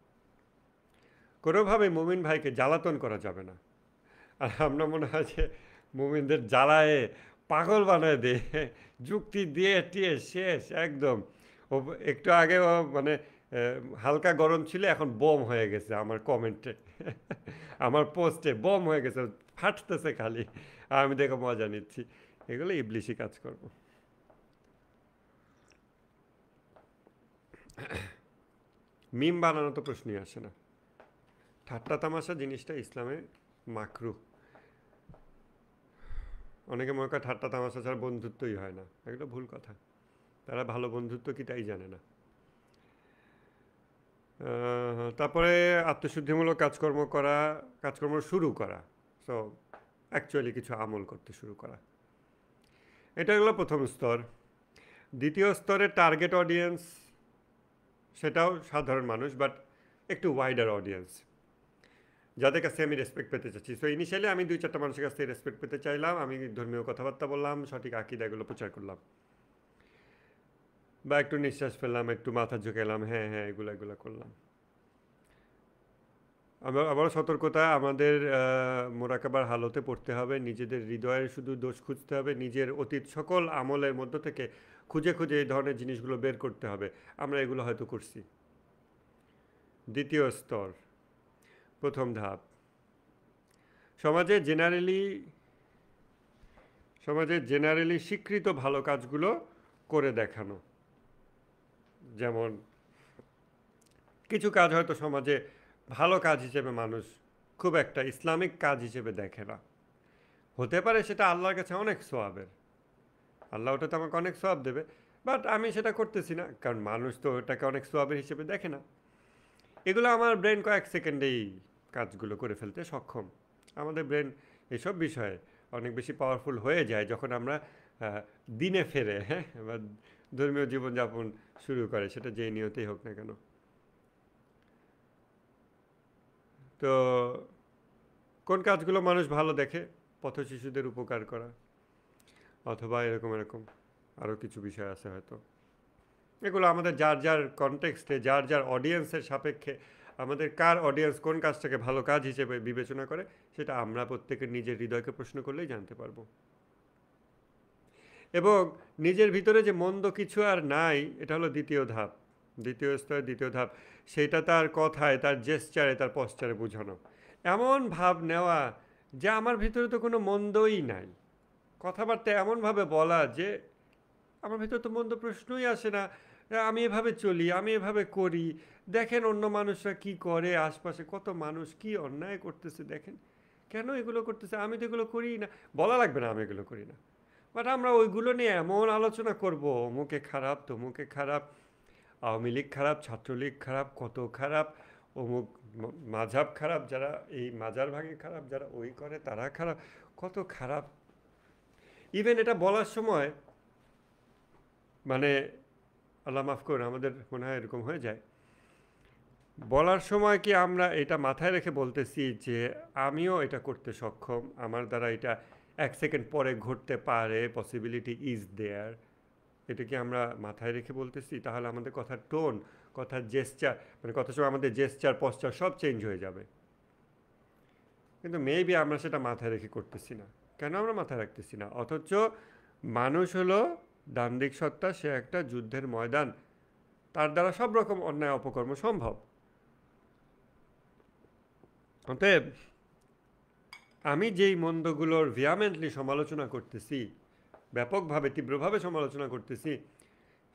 কোনোভাবেই মুমিন ভাইকে জ্বালাতন করা যাবে না। আর আমরা মনে হয় যে মুমিনদের জ্বালায়ে পাগল বানায় দিয়ে যুক্তি দিয়ে টিয়ে শেষ একদম। ও একটু আগে ও মানে হালকা গরম ছিল, এখন বোম হয়ে গেছে। আমার কমেন্টে আমার পোস্টে বোম হয়ে গেছে, ফাটতেছে খালি, আর আমি দেখে মজা নিচ্ছি। এগুলো ইবলিশি কাজ করব। মিম বানানো তো প্রশ্নই আসে না। ঠাট্টা তামাশা জিনিসটা ইসলামে মাকরুহ। অনেকে মনে করে ঠাট্টা তামাশা ছাড়া বন্ধুত্বই হয় না, এগুলো ভুল কথা। তারা ভালো বন্ধুত্ব কি তাই জানে না। তারপরে আত্মশুদ্ধিমূলক কাজকর্ম শুরু করা, সো অ্যাকচুয়ালি কিছু আমল করতে শুরু করা, এটা হলো প্রথম স্তর। দ্বিতীয় স্তরের টার্গেট অডিয়েন্স, সেটাও সাধারণ মানুষ, বাট একটু ওয়াইডার অডিয়েন্স। যাদের কাছে আমি রেসপেক্ট পেতে চাচ্ছি। সো ইনিশিয়ালি আমি 2-4টা মানুষের কাছ থেকে রেসপেক্ট পেতে চাইলাম, আমি ধর্মীয় কথাবার্তা বললাম, সঠিক আকিদা এগুলো প্রচার করলাম, বা একটু নিঃশ্বাস ফেললাম, একটু মাথা ঝুঁকালাম, হ্যাঁ হ্যাঁ এগুলো এগুলো করলাম। আবারও সতর্কতা, আমাদের মোরাকাবার হালতে পড়তে হবে, নিজেদের হৃদয়ের শুধু দোষ খুঁজতে হবে, নিজের অতীত সকল আমলের মধ্য থেকে খুঁজে খুঁজে এই ধরনের জিনিসগুলো বের করতে হবে। আমরা এগুলো হয়তো করছি। দ্বিতীয় স্তর, প্রথম ধাপ, সমাজে জেনারেলি স্বীকৃত ভালো কাজগুলো করে দেখানো। যেমন কিছু কাজ হয়তো সমাজে ভালো কাজ হিসেবে মানুষ খুব একটা ইসলামিক কাজ হিসেবে দেখে না, হতে পারে সেটা আল্লাহর কাছে অনেক সোয়াবের, আল্লাহ ওটাতে আমাকে অনেক সোয়াব দেবে, বাট আমি সেটা করতেছি না, কারণ মানুষ তো ওটাকে অনেক সোয়াবের হিসেবে দেখে না। এগুলো আমার ব্রেন কয়েক সেকেন্ডেই কাজগুলো করে ফেলতে সক্ষম। আমাদের ব্রেন এসব বিষয়ে অনেক বেশি পাওয়ারফুল হয়ে যায় যখন আমরা দিনে ফেরে, হ্যাঁ, বা ধর্মীয় জীবনযাপন শুরু করে, সেটা যেই নিয়তেই হোক না কেন। তো কোন কাজগুলো মানুষ ভালো দেখে? পথ শিশুদের উপকার করা, অথবা এরকম এরকম আরও কিছু বিষয় আছে হয়তো। এগুলো আমাদের যার যার কনটেক্সটে, যার যার অডিয়েন্সের সাপেক্ষে, আমাদের কার অডিয়েন্স কোন কাজটাকে ভালো কাজ হিসেবে বিবেচনা করে, সেটা আমরা প্রত্যেকের নিজের হৃদয়কে প্রশ্ন করলেই জানতে পারবো। এবং নিজের ভিতরে যে মন্দ কিছু আর নাই, এটা হলো দ্বিতীয় ধাপ, দ্বিতীয় স্তর, দ্বিতীয় ধাপ। সেটা তার কথায়, তার জেস্চারে, তার পশ্চারে বোঝানো, এমন ভাব নেওয়া যে আমার ভিতরে তো কোনো মন্দই নাই, কথাবার্তা এমনভাবে বলা যে আমার ভিতরে তো মন্দ প্রশ্নই আসে না, আমি এভাবে চলি, আমি এভাবে করি, দেখেন অন্য মানুষরা কি করে, আশপাশে কত মানুষ কি অন্যায় করতেছে, দেখেন কেন এগুলো করতেছে, আমি তো এগুলো করি না, বলা লাগবে না আমি এগুলো করি না, বাট আমরা ওইগুলো নিয়ে এমন আলোচনা করব, অমুকে খারাপ তমুকে খারাপ, আওয়ামী লীগ খারাপ, ছাত্রলীগ খারাপ, কত খারাপ, অমুক মাঝাব খারাপ, যারা এই মাজার ভাঙে খারাপ, যারা ওই করে তারা খারাপ, কত খারাপ। ইভেন এটা বলার সময় মানে আল্লাহ মাফ করুন, আমাদের মনে হয় এরকম হয়ে যায়, বলার সময় কি আমরা এটা মাথায় রেখে বলতেছি যে আমিও এটা করতে সক্ষম, আমার দ্বারা এটা 1 সেকেন্ড পরে ঘটতে পারে, পসিবিলিটি ইজ দেয়ার, এটা কি আমরা মাথায় রেখে বলতেছি? তাহলে আমাদের কথার টোন, কথার জেস্চার, মানে কথার সময় আমাদের জেস্চার পশ্চার সব চেঞ্জ হয়ে যাবে। কিন্তু মেবি আমরা সেটা মাথায় রেখে করতেছি না। কেন আমরা মাথায় রাখতেছি না? অথচ মানুষ হলো দান্দিক সত্তা, সে একটা যুদ্ধের ময়দান, তার দ্বারা সব রকম অন্যায় অপকর্ম সম্ভব। অতএব আমি যেই মন্দগুলোর ভিয়ামেন্টলি সমালোচনা করতেছি, ব্যাপকভাবে তীব্রভাবে সমালোচনা করতেছি,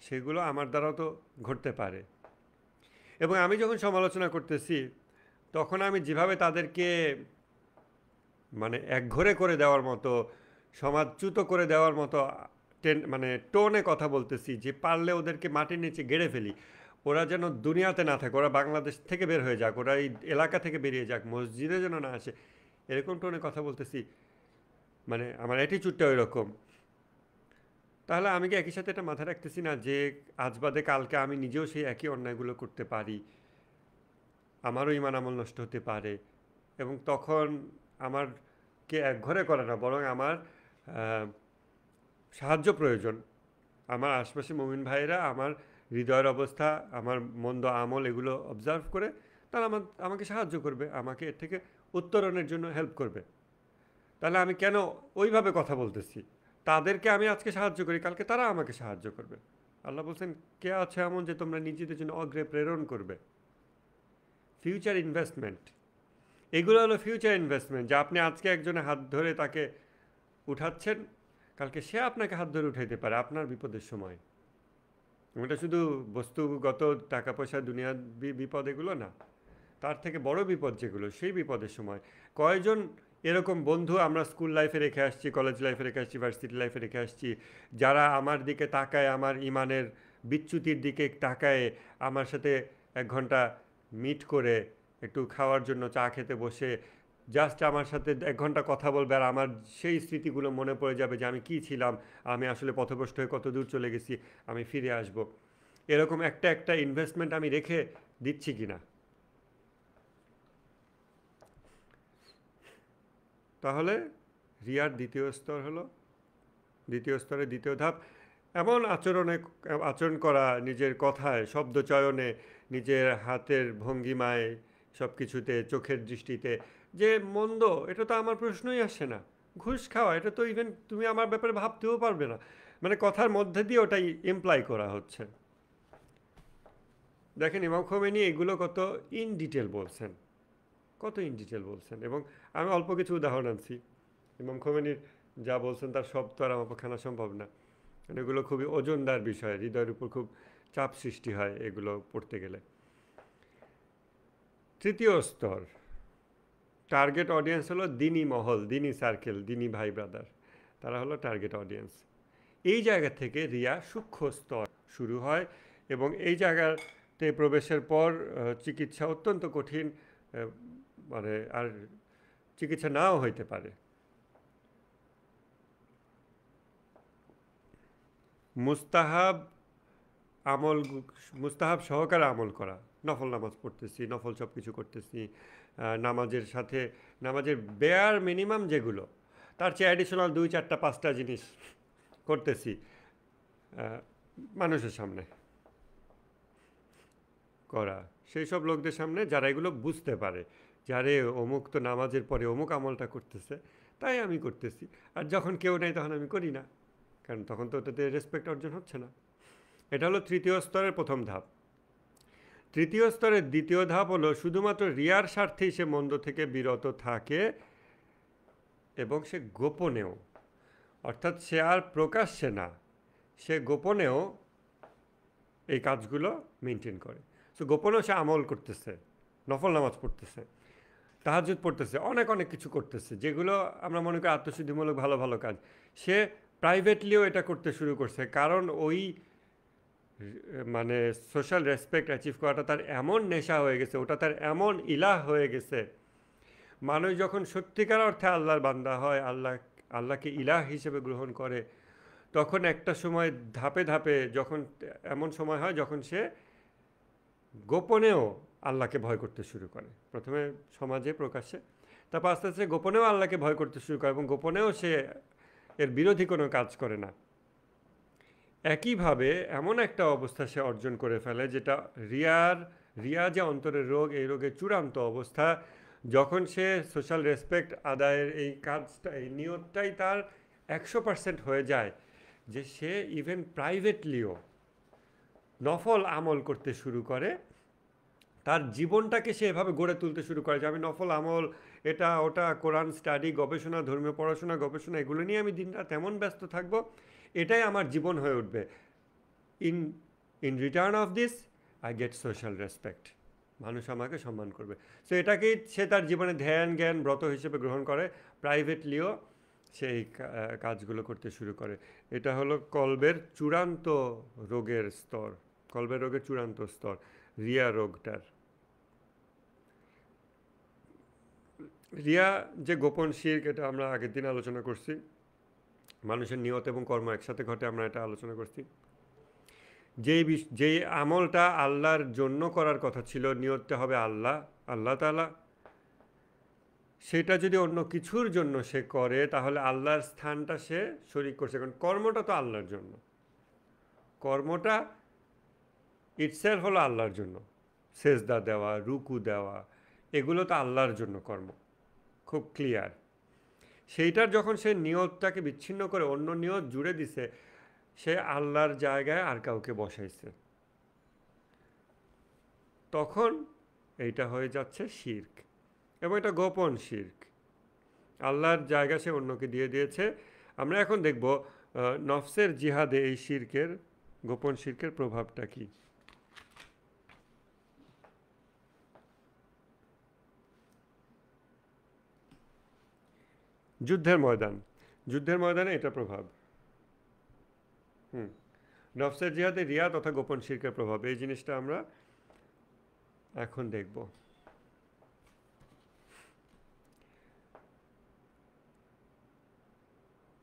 সেগুলো আমার দ্বারাও তো ঘটতে পারে। এবং আমি যখন সমালোচনা করতেছি, তখন আমি যেভাবে তাদেরকে মানে একঘরে করে দেওয়ার মতো, সমাজচ্যুত করে দেওয়ার মতো মানে টোনে কথা বলতেছি, যে পারলে ওদেরকে মাটির নিচে গেড়ে ফেলি, ওরা যেন দুনিয়াতে না থাকে, ওরা বাংলাদেশ থেকে বের হয়ে যাক, ওরা এই এলাকা থেকে বেরিয়ে যাক, মসজিদে যেন না আসে, এরকম টোনে কথা বলতেছি, মানে আমার অ্যাটিচিউডটা ওই রকম। তাহলে আমি কি একই সাথে এটা মাথায় রাখতেছি না যে আজ বাদে কালকে আমি নিজেও সেই একই অন্যায়গুলো করতে পারি, আমারও ইমান আমল নষ্ট হতে পারে, এবং তখন আমারকে একঘরে করে না, বরং আমার সাহায্য প্রয়োজন। আমার আশপাশে মুমিন ভাইয়েরা আমার হৃদয়ের অবস্থা, আমার মন্দ আমল এগুলো অবজার্ভ করে তারা আমাকে সাহায্য করবে, আমাকে এর থেকে উত্তরণের জন্য হেল্প করবে। তাহলে আমি কেন ওইভাবে কথা বলতেছি? তাদেরকে আমি আজকে সাহায্য করি, কালকে তারা আমাকে সাহায্য করবে। আল্লাহ বলছেন, কে আছে এমন যে তোমরা নিজেদের জন্য অগ্রে প্রেরণ করবে? ফিউচার ইনভেস্টমেন্ট, এগুলো হলো ফিউচার ইনভেস্টমেন্ট, যা আপনি আজকে একজনের হাত ধরে তাকে উঠাচ্ছেন, কালকে সে আপনাকে হাত ধরে উঠাইতে পারে আপনার বিপদের সময়। এটা শুধু বস্তুগত টাকা পয়সা দুনিয়ার বিপদ এগুলো না, তার থেকে বড় বিপদ যেগুলো, সেই বিপদের সময় কয়জন এরকম বন্ধু আমরা স্কুল লাইফে রেখে আসছি, কলেজ লাইফে রেখে আসছি, ভার্সিটি লাইফে রেখে আসছি, যারা আমার দিকে তাকায়, আমার ইমানের বিচ্যুতির দিকে তাকায়, আমার সাথে 1 ঘন্টা মিট করে একটু খাওয়ার জন্য চা খেতে বসে জাস্ট আমার সাথে 1 ঘন্টা কথা বলবে, আর আমার সেই স্মৃতিগুলো মনে পড়ে যাবে যে আমি কী ছিলাম, আমি আসলে পথভ্রষ্ট হয়ে কত দূর চলে গেছি, আমি ফিরে আসব। এরকম একটা একটা ইনভেস্টমেন্ট আমি রেখে দিচ্ছি কি না? তাহলে রিয়ার দ্বিতীয় স্তর হলো, দ্বিতীয় স্তরে দ্বিতীয় ধাপ এমন আচরণ করা, নিজের কথায়, শব্দ চয়নে, নিজের হাতের ভঙ্গিমায়, সব কিছুতে, চোখের দৃষ্টিতে, যে মন্দ এটা তো আমার প্রশ্নই আসে না। ঘুষ খাওয়া এটা তো ইভেন তুমি আমার ব্যাপারে ভাবতেও পারবে না, মানে কথার মধ্যে দিয়ে ওটাই ইমপ্লাই করা হচ্ছে। দেখেন ইমাম খোমেনি এগুলো কত ইন ডিটেল বলছেন, কত ইন ডিটেল বলছেন। এবং আমি অল্প কিছু উদাহরণ আনছি। ইমাম খোমেনির যা বলছেন তার সব তো আর আমার পক্ষে আনা সম্ভব না, এগুলো খুবই ওজনদার বিষয়, হৃদয়ের উপর খুব চাপ সৃষ্টি হয় এগুলো পড়তে গেলে। তৃতীয় স্তর, টার্গেট অডিয়েন্স হলো দিনী মহল, দিনী সার্কেল, দিনী ভাই ব্রাদার, তারা হলো টার্গেট অডিয়েন্স। এই জায়গা থেকে রিয়া সূক্ষ্ম স্তর শুরু হয় এবং এই জায়গাতে প্রবেশের পর চিকিৎসা অত্যন্ত কঠিন, মানে আর চিকিৎসা নাও হইতে পারে। মুস্তাহাব আমল, মুস্তাহাব সহকারে আমল করা, নফল নামাজ পড়তেছি, নফল সব কিছু করতেছি, নামাজের সাথে নামাজের বেয়ার মিনিমাম যেগুলো, তার চেয়ে অ্যাডিশনাল 2, 4, 5টা জিনিস করতেছি মানুষের সামনে করা, সেই সব লোকদের সামনে যারা এগুলো বুঝতে পারে, যারে অমুক তো নামাজের পরে অমুক আমলটা করতেছে, তাই আমি করতেছি। আর যখন কেউ নেই তখন আমি করি না, কারণ তখন তো ওটাতে রেসপেক্ট অর্জন হচ্ছে না। এটা হলো তৃতীয় স্তরের প্রথম ধাপ। তৃতীয় স্তরের দ্বিতীয় ধাপ হলো শুধুমাত্র রিয়ার স্বার্থেই সে মন্দ থেকে বিরত থাকে এবং সে গোপনেও, অর্থাৎ সে আর প্রকাশ্যে না, সে গোপনেও এই কাজগুলো মেনটেন করে। সো গোপনেও সে আমল করতেছে, নফল নামাজ পড়তেছে, তাহাজ্জুদ পড়তেছে, অনেক অনেক কিছু করতেছে যেগুলো আমরা মনে করি আত্মশুদ্ধিমূলক ভালো ভালো কাজ। সে প্রাইভেটলিও এটা করতে শুরু করছে, কারণ ওই মানে সোশ্যাল রেসপেক্ট অ্যাচিভ করাটা তার এমন নেশা হয়ে গেছে, ওটা তার এমন ইলাহ হয়ে গেছে। মানুষ যখন সত্যিকার অর্থে আল্লাহর বান্দা হয়, আল্লাহকে ইলাহ হিসেবে গ্রহণ করে, তখন একটা সময় ধাপে ধাপে যখন এমন সময় হয় যখন সে গোপনেও আল্লাহকে ভয় করতে শুরু করে, প্রথমে সমাজে প্রকাশ্যে, তারপর আস্তে আস্তে গোপনেও আল্লাহকে ভয় করতে শুরু করে এবং গোপনেও সে এর বিরোধী কোনো কাজ করে না। একইভাবে এমন একটা অবস্থা সে অর্জন করে ফেলে যেটা রিয়া যে অন্তরের রোগ, এই রোগের চূড়ান্ত অবস্থা, যখন সে সোশ্যাল রেসপেক্ট আদায়ের এই কাজটা, এই নিয়তটাই তার 100% হয়ে যায়, যে সে ইভেন প্রাইভেটলিও নফল আমল করতে শুরু করে, তার জীবনটাকে সে এভাবে গড়ে তুলতে শুরু করে যে আমি নফল আমল, এটা ওটা, কোরআন স্টাডি, গবেষণা, ধর্মীয় পড়াশোনা, গবেষণা, এগুলো নিয়ে আমি দিনরাত এমন ব্যস্ত থাকবো, এটাই আমার জীবন হয়ে উঠবে। In in return of this I get social respect, মানুষ আমাকে সম্মান করবে। সো এটাকেই সে তার জীবনে ধ্যান জ্ঞান ব্রত হিসেবে গ্রহণ করে, প্রাইভেটলিও সেই কাজগুলো করতে শুরু করে। এটা হলো কলবের চূড়ান্ত রোগের স্তর, কলবের রোগের চূড়ান্ত স্তর, রিয়া রোগটার। রিয়া যে গোপন শিরক, এটা আমরা আগের দিন আলোচনা করছি, মানুষের নিয়ত এবং কর্ম একসাথে ঘটে, আমরা এটা আলোচনা করছি। যেই আমলটা আল্লাহর জন্য করার কথা ছিল, নিয়তটা হবে আল্লাহ তাআলা, সেটা যদি অন্য কিছুর জন্য সে করে তাহলে আল্লাহর স্থানটা সে শরীক করছে, কারণ কর্মটা তো আল্লাহর জন্য, কর্মটা ইটসেলফ হলো আল্লাহর জন্য, সেজদা দেওয়া, রুকু দেওয়া, এগুলো তো আল্লাহর জন্য কর্ম, খুব ক্লিয়ার। সেইটার যখন সে নিয়তটাকে বিচ্ছিন্ন করে অন্য নিয়ত জুড়ে দিছে, সে আল্লাহর জায়গায় আর কাউকে বসাইছে, তখন এইটা হয়ে যাচ্ছে শিরক, এবং এটা গোপন শিরক, আল্লাহর জায়গা সে অন্যকে দিয়ে দিয়েছে। আমরা এখন দেখব নফসের জিহাদে এই শিরকের, গোপন শিরকের প্রভাবটা কি। যুদ্ধের ময়দানে এটা প্রভাব। নফসের জিহাদে রিয়া তথা গোপন শিরকের প্রভাব, এই জিনিসটা আমরা এখন দেখব।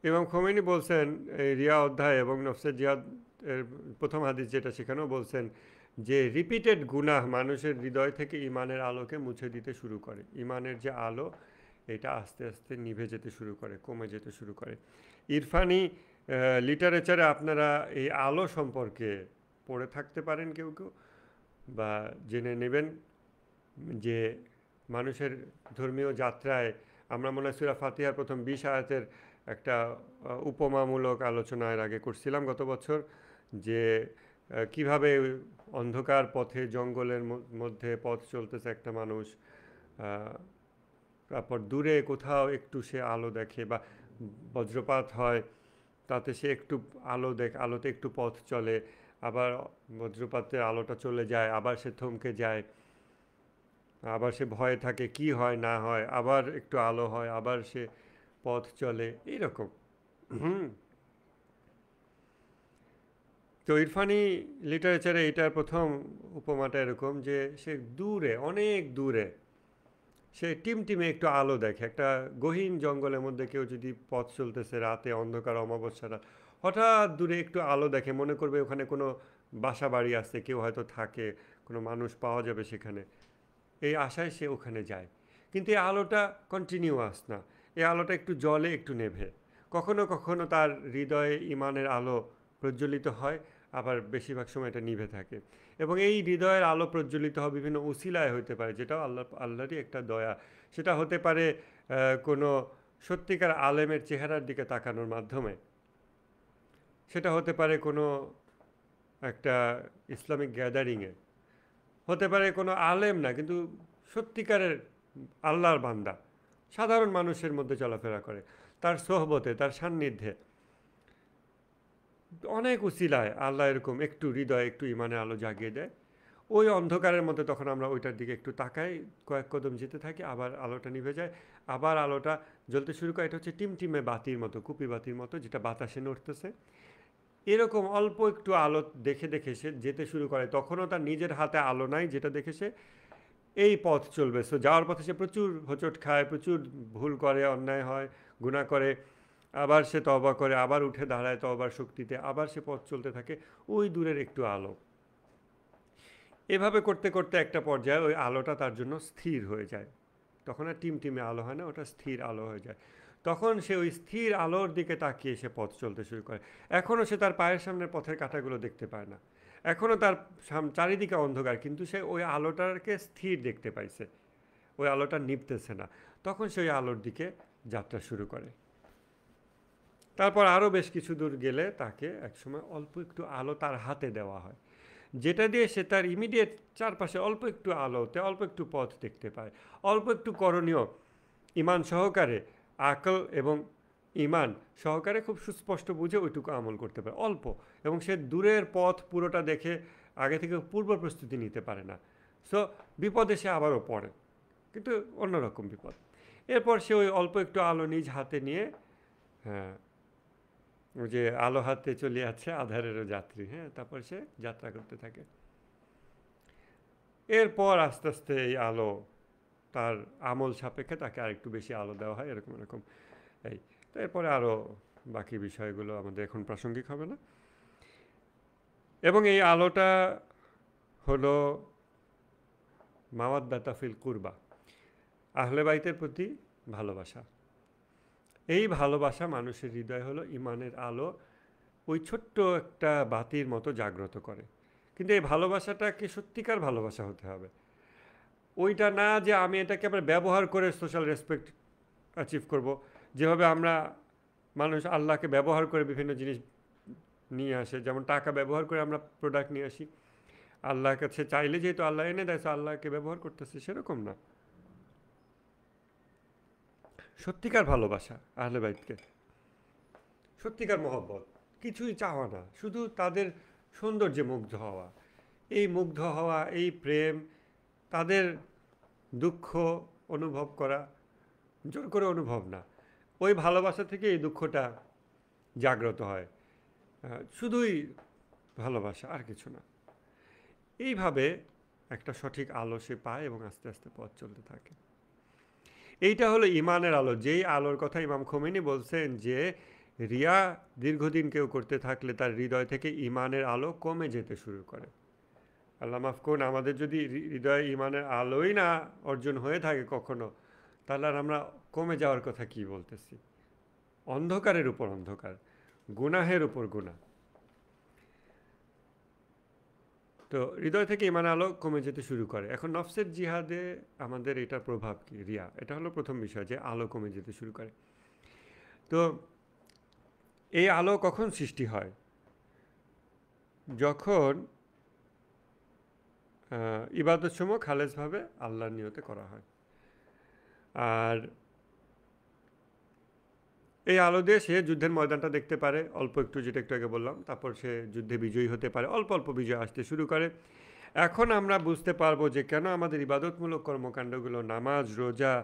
ইমাম খোমেনি বলছেন এই রিয়া অধ্যায় এবং নফসের জিহাদ এর প্রথম হাদিস যেটা, সেখানেও বলছেন যে রিপিটেড গুনাহ মানুষের হৃদয় থেকে ইমানের আলোকে মুছে দিতে শুরু করে। ইমানের যে আলো, এটা আস্তে আস্তে নিভে যেতে শুরু করে, কমে যেতে শুরু করে। ইরফানি লিটারেচারে আপনারা এই আলো সম্পর্কে পড়ে থাকতে পারেন কেউ কেউ, বা জেনে নেবেন যে মানুষের ধর্মীয় যাত্রায় আমরা মনে হয় সূরা ফাতিহার প্রথম 20 আয়াতের একটা উপমামূলক আলোচনা এর আগে করছিলাম গত বছর, যে কিভাবে অন্ধকার পথে জঙ্গলের মধ্যে পথ চলতেছে একটা মানুষ, তারপর দূরে কোথাও একটু সে আলো দেখে বা বজ্রপাত হয়, তাতে সে একটু আলোতে একটু পথ চলে, আবার বজ্রপাতের আলোটা চলে যায়, আবার সে থমকে যায়, আবার সে ভয়ে থাকে কি হয় না হয়, আবার একটু আলো হয়, আবার সে পথ চলে, এইরকম। হুম। তো ইরফানি লিটারেচারে এটার প্রথম উপমাটা এরকম যে সে দূরে, অনেক দূরে সে টিমটিমে একটু আলো দেখে। একটা গহীন জঙ্গলের মধ্যে কেউ যদি পথ চলতেছে রাতে, অন্ধকার অমাবস্যা রাত, হঠাৎ দূরে একটু আলো দেখে, মনে করবে ওখানে কোনো বাসা বাড়ি আছে, কেউ হয়তো থাকে, কোনো মানুষ পাওয়া যাবে সেখানে, এই আশায় সে ওখানে যায়। কিন্তু এই আলোটা কন্টিনিউয়াস না, এই আলোটা একটু জ্বলে একটু নেভে, কখনো কখনো তার হৃদয়ে ইমানের আলো প্রজ্বলিত হয়, আবার বেশিরভাগ সময় এটা নিভে থাকে। এবং এই হৃদয়ের আলো প্রজ্বলিত হওয়া বিভিন্ন উসিলায় হতে পারে, যেটাও আল্লাহরই একটা দয়া। সেটা হতে পারে কোনো সত্যিকার আলেমের চেহারার দিকে তাকানোর মাধ্যমে, সেটা হতে পারে কোনো একটা ইসলামিক গ্যাদারিংয়ে, হতে পারে কোনো আলেম না কিন্তু সত্যিকারের আল্লাহর বান্দা সাধারণ মানুষের মধ্যে চলাফেরা করে, তার সোহবতে, তার সান্নিধ্যে, অনেক উসিলায় আল্লাহ এরকম একটু হৃদয়ে একটু ইমানের আলো জাগিয়ে দেয়। ওই অন্ধকারের মধ্যে তখন আমরা ওইটার দিকে একটু তাকাই, কয়েক কদম যেতে থাকি, আবার আলোটা নিভে যায়, আবার আলোটা জ্বলতে শুরু করে। এটা হচ্ছে টিমটিমে বাতির মতো, কুপি বাতির মতো, যেটা বাতাসে নড়তেছে। এরকম অল্প একটু আলো দেখে দেখে সে যেতে শুরু করে। তখনও তার নিজের হাতে আলো নাই যেটা দেখে সে এই পথ চলবে। সো যাওয়ার পথে সে প্রচুর হোঁচট খায়, প্রচুর ভুল করে, অন্যায় হয়, গুনাহ করে, আবার সে তওবা করে, আবার উঠে দাঁড়ায় তওবার শক্তিতে, আবার সে পথ চলতে থাকে ওই দূরের একটু আলো। এভাবে করতে করতে একটা পর্যায়ে ওই আলোটা তার জন্য স্থির হয়ে যায়। তখন আর টিমটিমে আলো হয় না, ওটা স্থির আলো হয়ে যায়। তখন সে ওই স্থির আলোর দিকে তাকিয়ে সে পথ চলতে শুরু করে। এখনও সে তার পায়ের সামনের পথের কাঁটাগুলো দেখতে পায় না, এখনও তার চারিদিকে অন্ধকার, কিন্তু সে ওই আলোটাকে স্থির দেখতে পাইছে, ওই আলোটা নিভতেছে না। তখন সে ওই আলোর দিকে যাত্রা শুরু করে। তারপর আরও বেশ কিছু দূর গেলে তাকে একসময় অল্প একটু আলো তার হাতে দেওয়া হয়, যেটা দিয়ে সে তার ইমিডিয়েট চারপাশে অল্প একটু আলোতে অল্প একটু পথ দেখতে পায়, অল্প একটু করণীয় ইমান সহকারে, আকল এবং ইমান সহকারে খুব সুস্পষ্ট বুঝে ওইটুকু আমল করতে পারে অল্প। এবং সে দূরের পথ পুরোটা দেখে আগে থেকে পূর্ব প্রস্তুতি নিতে পারে না। সো বিপদে সে আবারও পড়ে, কিন্তু অন্যরকম বিপদ। এরপর সে ওই অল্প একটু আলো নিজ হাতে নিয়ে, হ্যাঁ, ওই যে আলো হাতে চলে যাচ্ছে আধারেরও যাত্রী, হ্যাঁ, তারপর সে যাত্রা করতে থাকে। এরপর আস্তে আস্তে এই আলো তার আমল সাপেক্ষে তাকে আরেকটু বেশি আলো দেওয়া হয়, এরকম এরকম। এই তো এরপরে আরও বাকি বিষয়গুলো আমাদের এখন প্রাসঙ্গিক হবে না। এবং এই আলোটা হলো মাওয়াদ্দাতা ফিল কুরবা, আহলে বাইতের প্রতি ভালোবাসা। এই ভালোবাসা মানুষের হৃদয় হলো ইমানের আলো, ওই ছোট্ট একটা বাতির মতো জাগ্রত করে। কিন্তু এই ভালোবাসাটাকে সত্যিকার ভালোবাসা হতে হবে, ওইটা না যে আমি এটাকে আবার ব্যবহার করে সোশ্যাল রেসপেক্ট অ্যাচিভ করব। যেভাবে আমরা মানুষ আল্লাহকে ব্যবহার করে বিভিন্ন জিনিস নিয়ে আসে, যেমন টাকা ব্যবহার করে আমরা প্রোডাক্ট নিয়ে আসি, আল্লাহর কাছে চাইলে যেহেতু আল্লাহ এনে দেয়, আল্লাহকে ব্যবহার করতেছে, সেরকম না। সত্যিকার ভালোবাসা আহলে বাইতকে, সত্যিকার মহব্বত, কিছুই চাওয়া না, শুধু তাদের সৌন্দর্যে মুগ্ধ হওয়া। এই মুগ্ধ হওয়া, এই প্রেম, তাদের দুঃখ অনুভব করা, জোর করে অনুভব না, ওই ভালোবাসা থেকে এই দুঃখটা জাগ্রত হয়। শুধুই ভালোবাসা, আর কিছু না। এইভাবে একটা সঠিক আলো সে পায় এবং আস্তে আস্তে পথ চলতে থাকে। এইটা হলো ইমানের আলো, যেই আলোর কথা ইমাম খোমেনি বলছেন যে রিয়া দীর্ঘদিন কেউ করতে থাকলে তার হৃদয় থেকে ইমানের আলো কমে যেতে শুরু করে। আল্লাহ মাফ করুন, আমাদের যদি হৃদয়ে ইমানের আলোই না অর্জন হয়ে থাকে কখনো, তাহলে আর আমরা কমে যাওয়ার কথা কি বলতেছি? অন্ধকারের উপর অন্ধকার, গুনাহের উপর গুনাহ। তো হৃদয় থেকে ইমান আলো কমে যেতে শুরু করে। এখন নফসের জিহাদে আমাদের এটার প্রভাব কি? রিয়া, এটা হলো প্রথম বিষয়, যে আলো কমে যেতে শুরু করে। তো এই আলো কখন সৃষ্টি হয়? যখন ইবাদত সমূহ খালেজভাবে আল্লাহর নিয়তে করা হয়। আর এই আলো দিয়ে সে যুদ্ধের ময়দানটা দেখতে পারে, অল্প একটু, যেটা একটু আগে বললাম। তারপর সে যুদ্ধে বিজয়ী হতে পারে, অল্প অল্প বিজয় আসতে শুরু করে। এখন আমরা বুঝতে পারবো যে কেন আমাদের ইবাদতমূলক কর্মকাণ্ডগুলো, নামাজ, রোজা,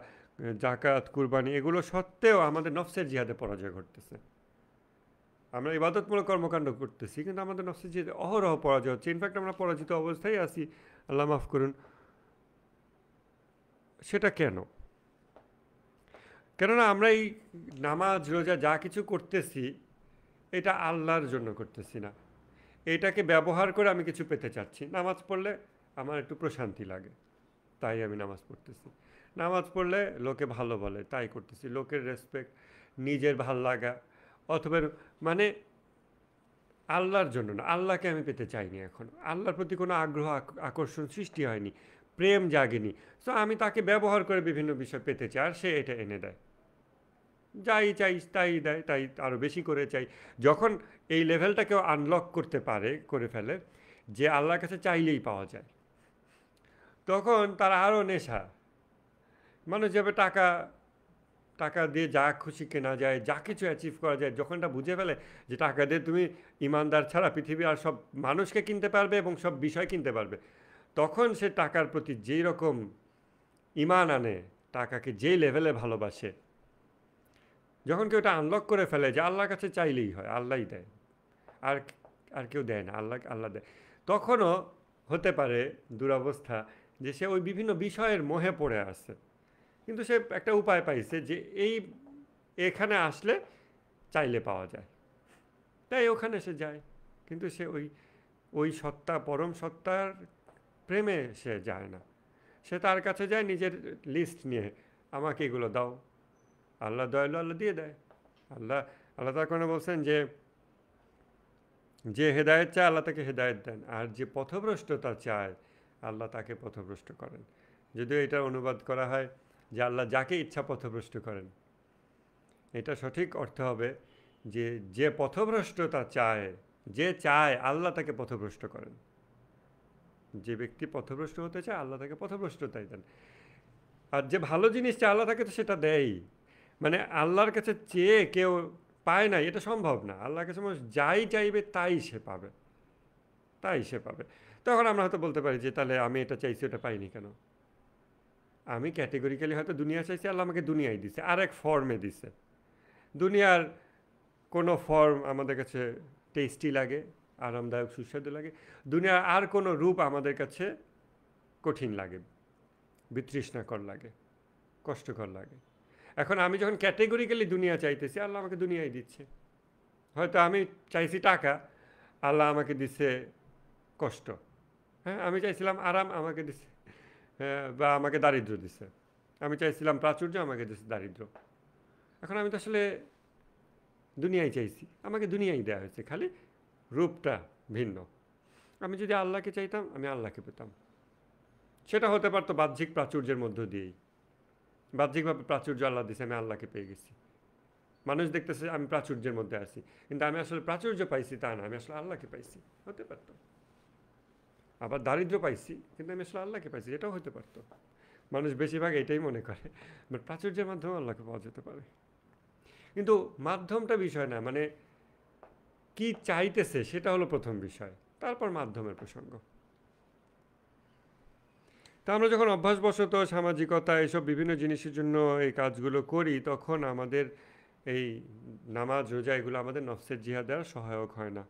জাকাত, কুরবানি, এগুলো সত্ত্বেও আমাদের নফসের জিহাদে পরাজয় ঘটতেছে। আমরা ইবাদতমূলক কর্মকাণ্ড করতেছি, কিন্তু আমাদের নফসের জিহাদে অহরহ পরাজয় হচ্ছে। ইনফ্যাক্ট আমরা পরাজিত অবস্থায় আছি, আল্লাহ মাফ করুন। সেটা কেন? কেননা আমরা এই নামাজ, রোজা যা কিছু করতেছি, এটা আল্লাহর জন্য করতেছি না। এটাকে ব্যবহার করে আমি কিছু পেতে চাচ্ছি। নামাজ পড়লে আমার একটু প্রশান্তি লাগে, তাই আমি নামাজ পড়তেছি। নামাজ পড়লে লোকে ভালো বলে, তাই করতেছি। লোকের রেসপেক্ট, নিজের ভাল লাগা, অথবা মানে আল্লাহর জন্য না। আল্লাহকে আমি পেতে চাইনি এখন। আল্লাহর প্রতি কোনো আগ্রহ, আকর্ষণ সৃষ্টি হয়নি, প্রেম জাগেনি। সো আমি তাকে ব্যবহার করে বিভিন্ন বিষয় পেতে চাই, আর সে এটা এনে দেয়। যাই চাই তাই দেয়, তাই আরও বেশি করে চাই। যখন এই লেভেলটা কেউ আনলক করতে পারে, করে ফেলে, যে আল্লাহর কাছে চাইলেই পাওয়া যায়, তখন তার আরও নেশা। মানুষ যাবে টাকা, টাকা দিয়ে যা খুশি কেনা যায়, যা কিছু অ্যাচিভ করা যায়, যখন এটা বুঝে ফেলে যে টাকা দিয়ে তুমি ইমানদার ছাড়া পৃথিবীর আর সব মানুষকে কিনতে পারবে এবং সব বিষয় কিনতে পারবে, তখন সে টাকার প্রতি যেই রকম ইমান আনে, টাকাকে যেই লেভেলে ভালোবাসে, যখন কেউ এটা আনলক করে ফেলে যে আল্লাহর কাছে চাইলেই হয়, আল্লাহই দেয়, আর আর কেউ দেয় না, আল্লাহ দেয়, তখনও হতে পারে দুরবস্থা যে সে ওই বিভিন্ন বিষয়ের মোহে পড়ে আছে। কিন্তু সে একটা উপায় পাইছে যে এই এখানে আসলে চাইলে পাওয়া যায়, তাই ওখানে সে যায়। কিন্তু সে ওই ওই সত্তা, পরম সত্তার প্রেমে সে যায় না। সে তার কাছে যায় নিজের লিস্ট নিয়ে, আমাকে এগুলো দাও। আল্লাহ দয়ালু, আল্লাহ দিয়ে দেয়। আল্লাহ আল্লাহ তার কারণে বলছেন যে যে হেদায়েত চায় আল্লাহ তাকে হেদায়েত দেন, আর যে পথভ্রষ্টতা চায় আল্লাহ তাকে পথভ্রষ্ট করেন। যদিও এটার অনুবাদ করা হয় যে আল্লাহ যাকে ইচ্ছা পথভ্রষ্ট করেন। এটা সঠিক অর্থ হবে যে যে পথভ্রষ্টতা চায়, যে চায় আল্লাহ তাকে পথভ্রষ্ট করেন। যে ব্যক্তি পথভ্রষ্ট হতে চায় আল্লাহ তাকে পথভ্রষ্টতাই দেন। আর যে ভালো জিনিস চায় আল্লাহ তাকে তো সেটা দেয়ই। মানে আল্লাহর কাছে চেয়ে কেউ পায় না, এটা সম্ভব না। আল্লাহর কাছে মানুষ যাই চাইবে তাই সে পাবে, তাই সে পাবে। তখন আমরা হয়তো বলতে পারি যে তাহলে আমি এটা চাইছি, ওটা পাইনি কেন? আমি ক্যাটেগরিক্যালি হয়তো দুনিয়া চাইছি, আল্লাহ আমাকে দুনিয়াই দিছে, আর এক ফর্মে দিছে। দুনিয়ার কোনো ফর্ম আমাদের কাছে টেস্টি লাগে, আরামদায়ক, সুস্বাদু লাগে। দুনিয়ার আর কোনো রূপ আমাদের কাছে কঠিন লাগে, বিতৃষ্ণাকর লাগে, কষ্টকর লাগে। এখন আমি যখন ক্যাটেগরিক্যালি দুনিয়া চাইতেছি, আল্লাহ আমাকে দুনিয়াই দিচ্ছে। হয়তো আমি চাইছি টাকা, আল্লাহ আমাকে দিচ্ছে কষ্ট। হ্যাঁ, আমি চাইছিলাম আরাম, আমাকে দিচ্ছে, হ্যাঁ, বা আমাকে দারিদ্র দিচ্ছে। আমি চাইছিলাম প্রাচুর্য, আমাকে দিচ্ছে দারিদ্র। এখন আমি তো আসলে দুনিয়াই চাইছি, আমাকে দুনিয়াই দেওয়া হয়েছে, খালি রূপটা ভিন্ন। আমি যদি আল্লাহকে চাইতাম, আমি আল্লাহকে পেতাম। সেটা হতে পারতো বাহ্যিক প্রাচুর্যের মধ্য দিয়েই। বাহ্যিকভাবে প্রাচুর্য আল্লাহ দিছে, আমি আল্লাহকে পেয়ে গেছি। মানুষ দেখতেছে আমি প্রাচুর্যের মধ্যে আছি, কিন্তু আমি আসলে প্রাচুর্য পাইছি তা না, আমি আসলে আল্লাহকে পাইছি। হতে পারতো। আবার দারিদ্র পাইছি, কিন্তু আমি আসলে আল্লাহকে পাইছি, এটাও হতে পারতো। মানুষ বেশিরভাগ এটাই মনে করে, বাট প্রাচুর্যের মাধ্যমে আল্লাহকে পাওয়া যেতে পারে। কিন্তু মাধ্যমটা বিষয় না, মানে কি চাইতেছে সেটা হলো প্রথম বিষয়, তারপর মাধ্যমের প্রসঙ্গ। তা আমরা যখন অভ্যাসবশত সামাজিকতা এসব বিভিন্ন জিনিসের জন্য এই কাজগুলো করি, তখন আমাদের এই নামাজ, রোজা, এগুলো আমাদের নফসের জিহাদে আর সহায়ক হয় না।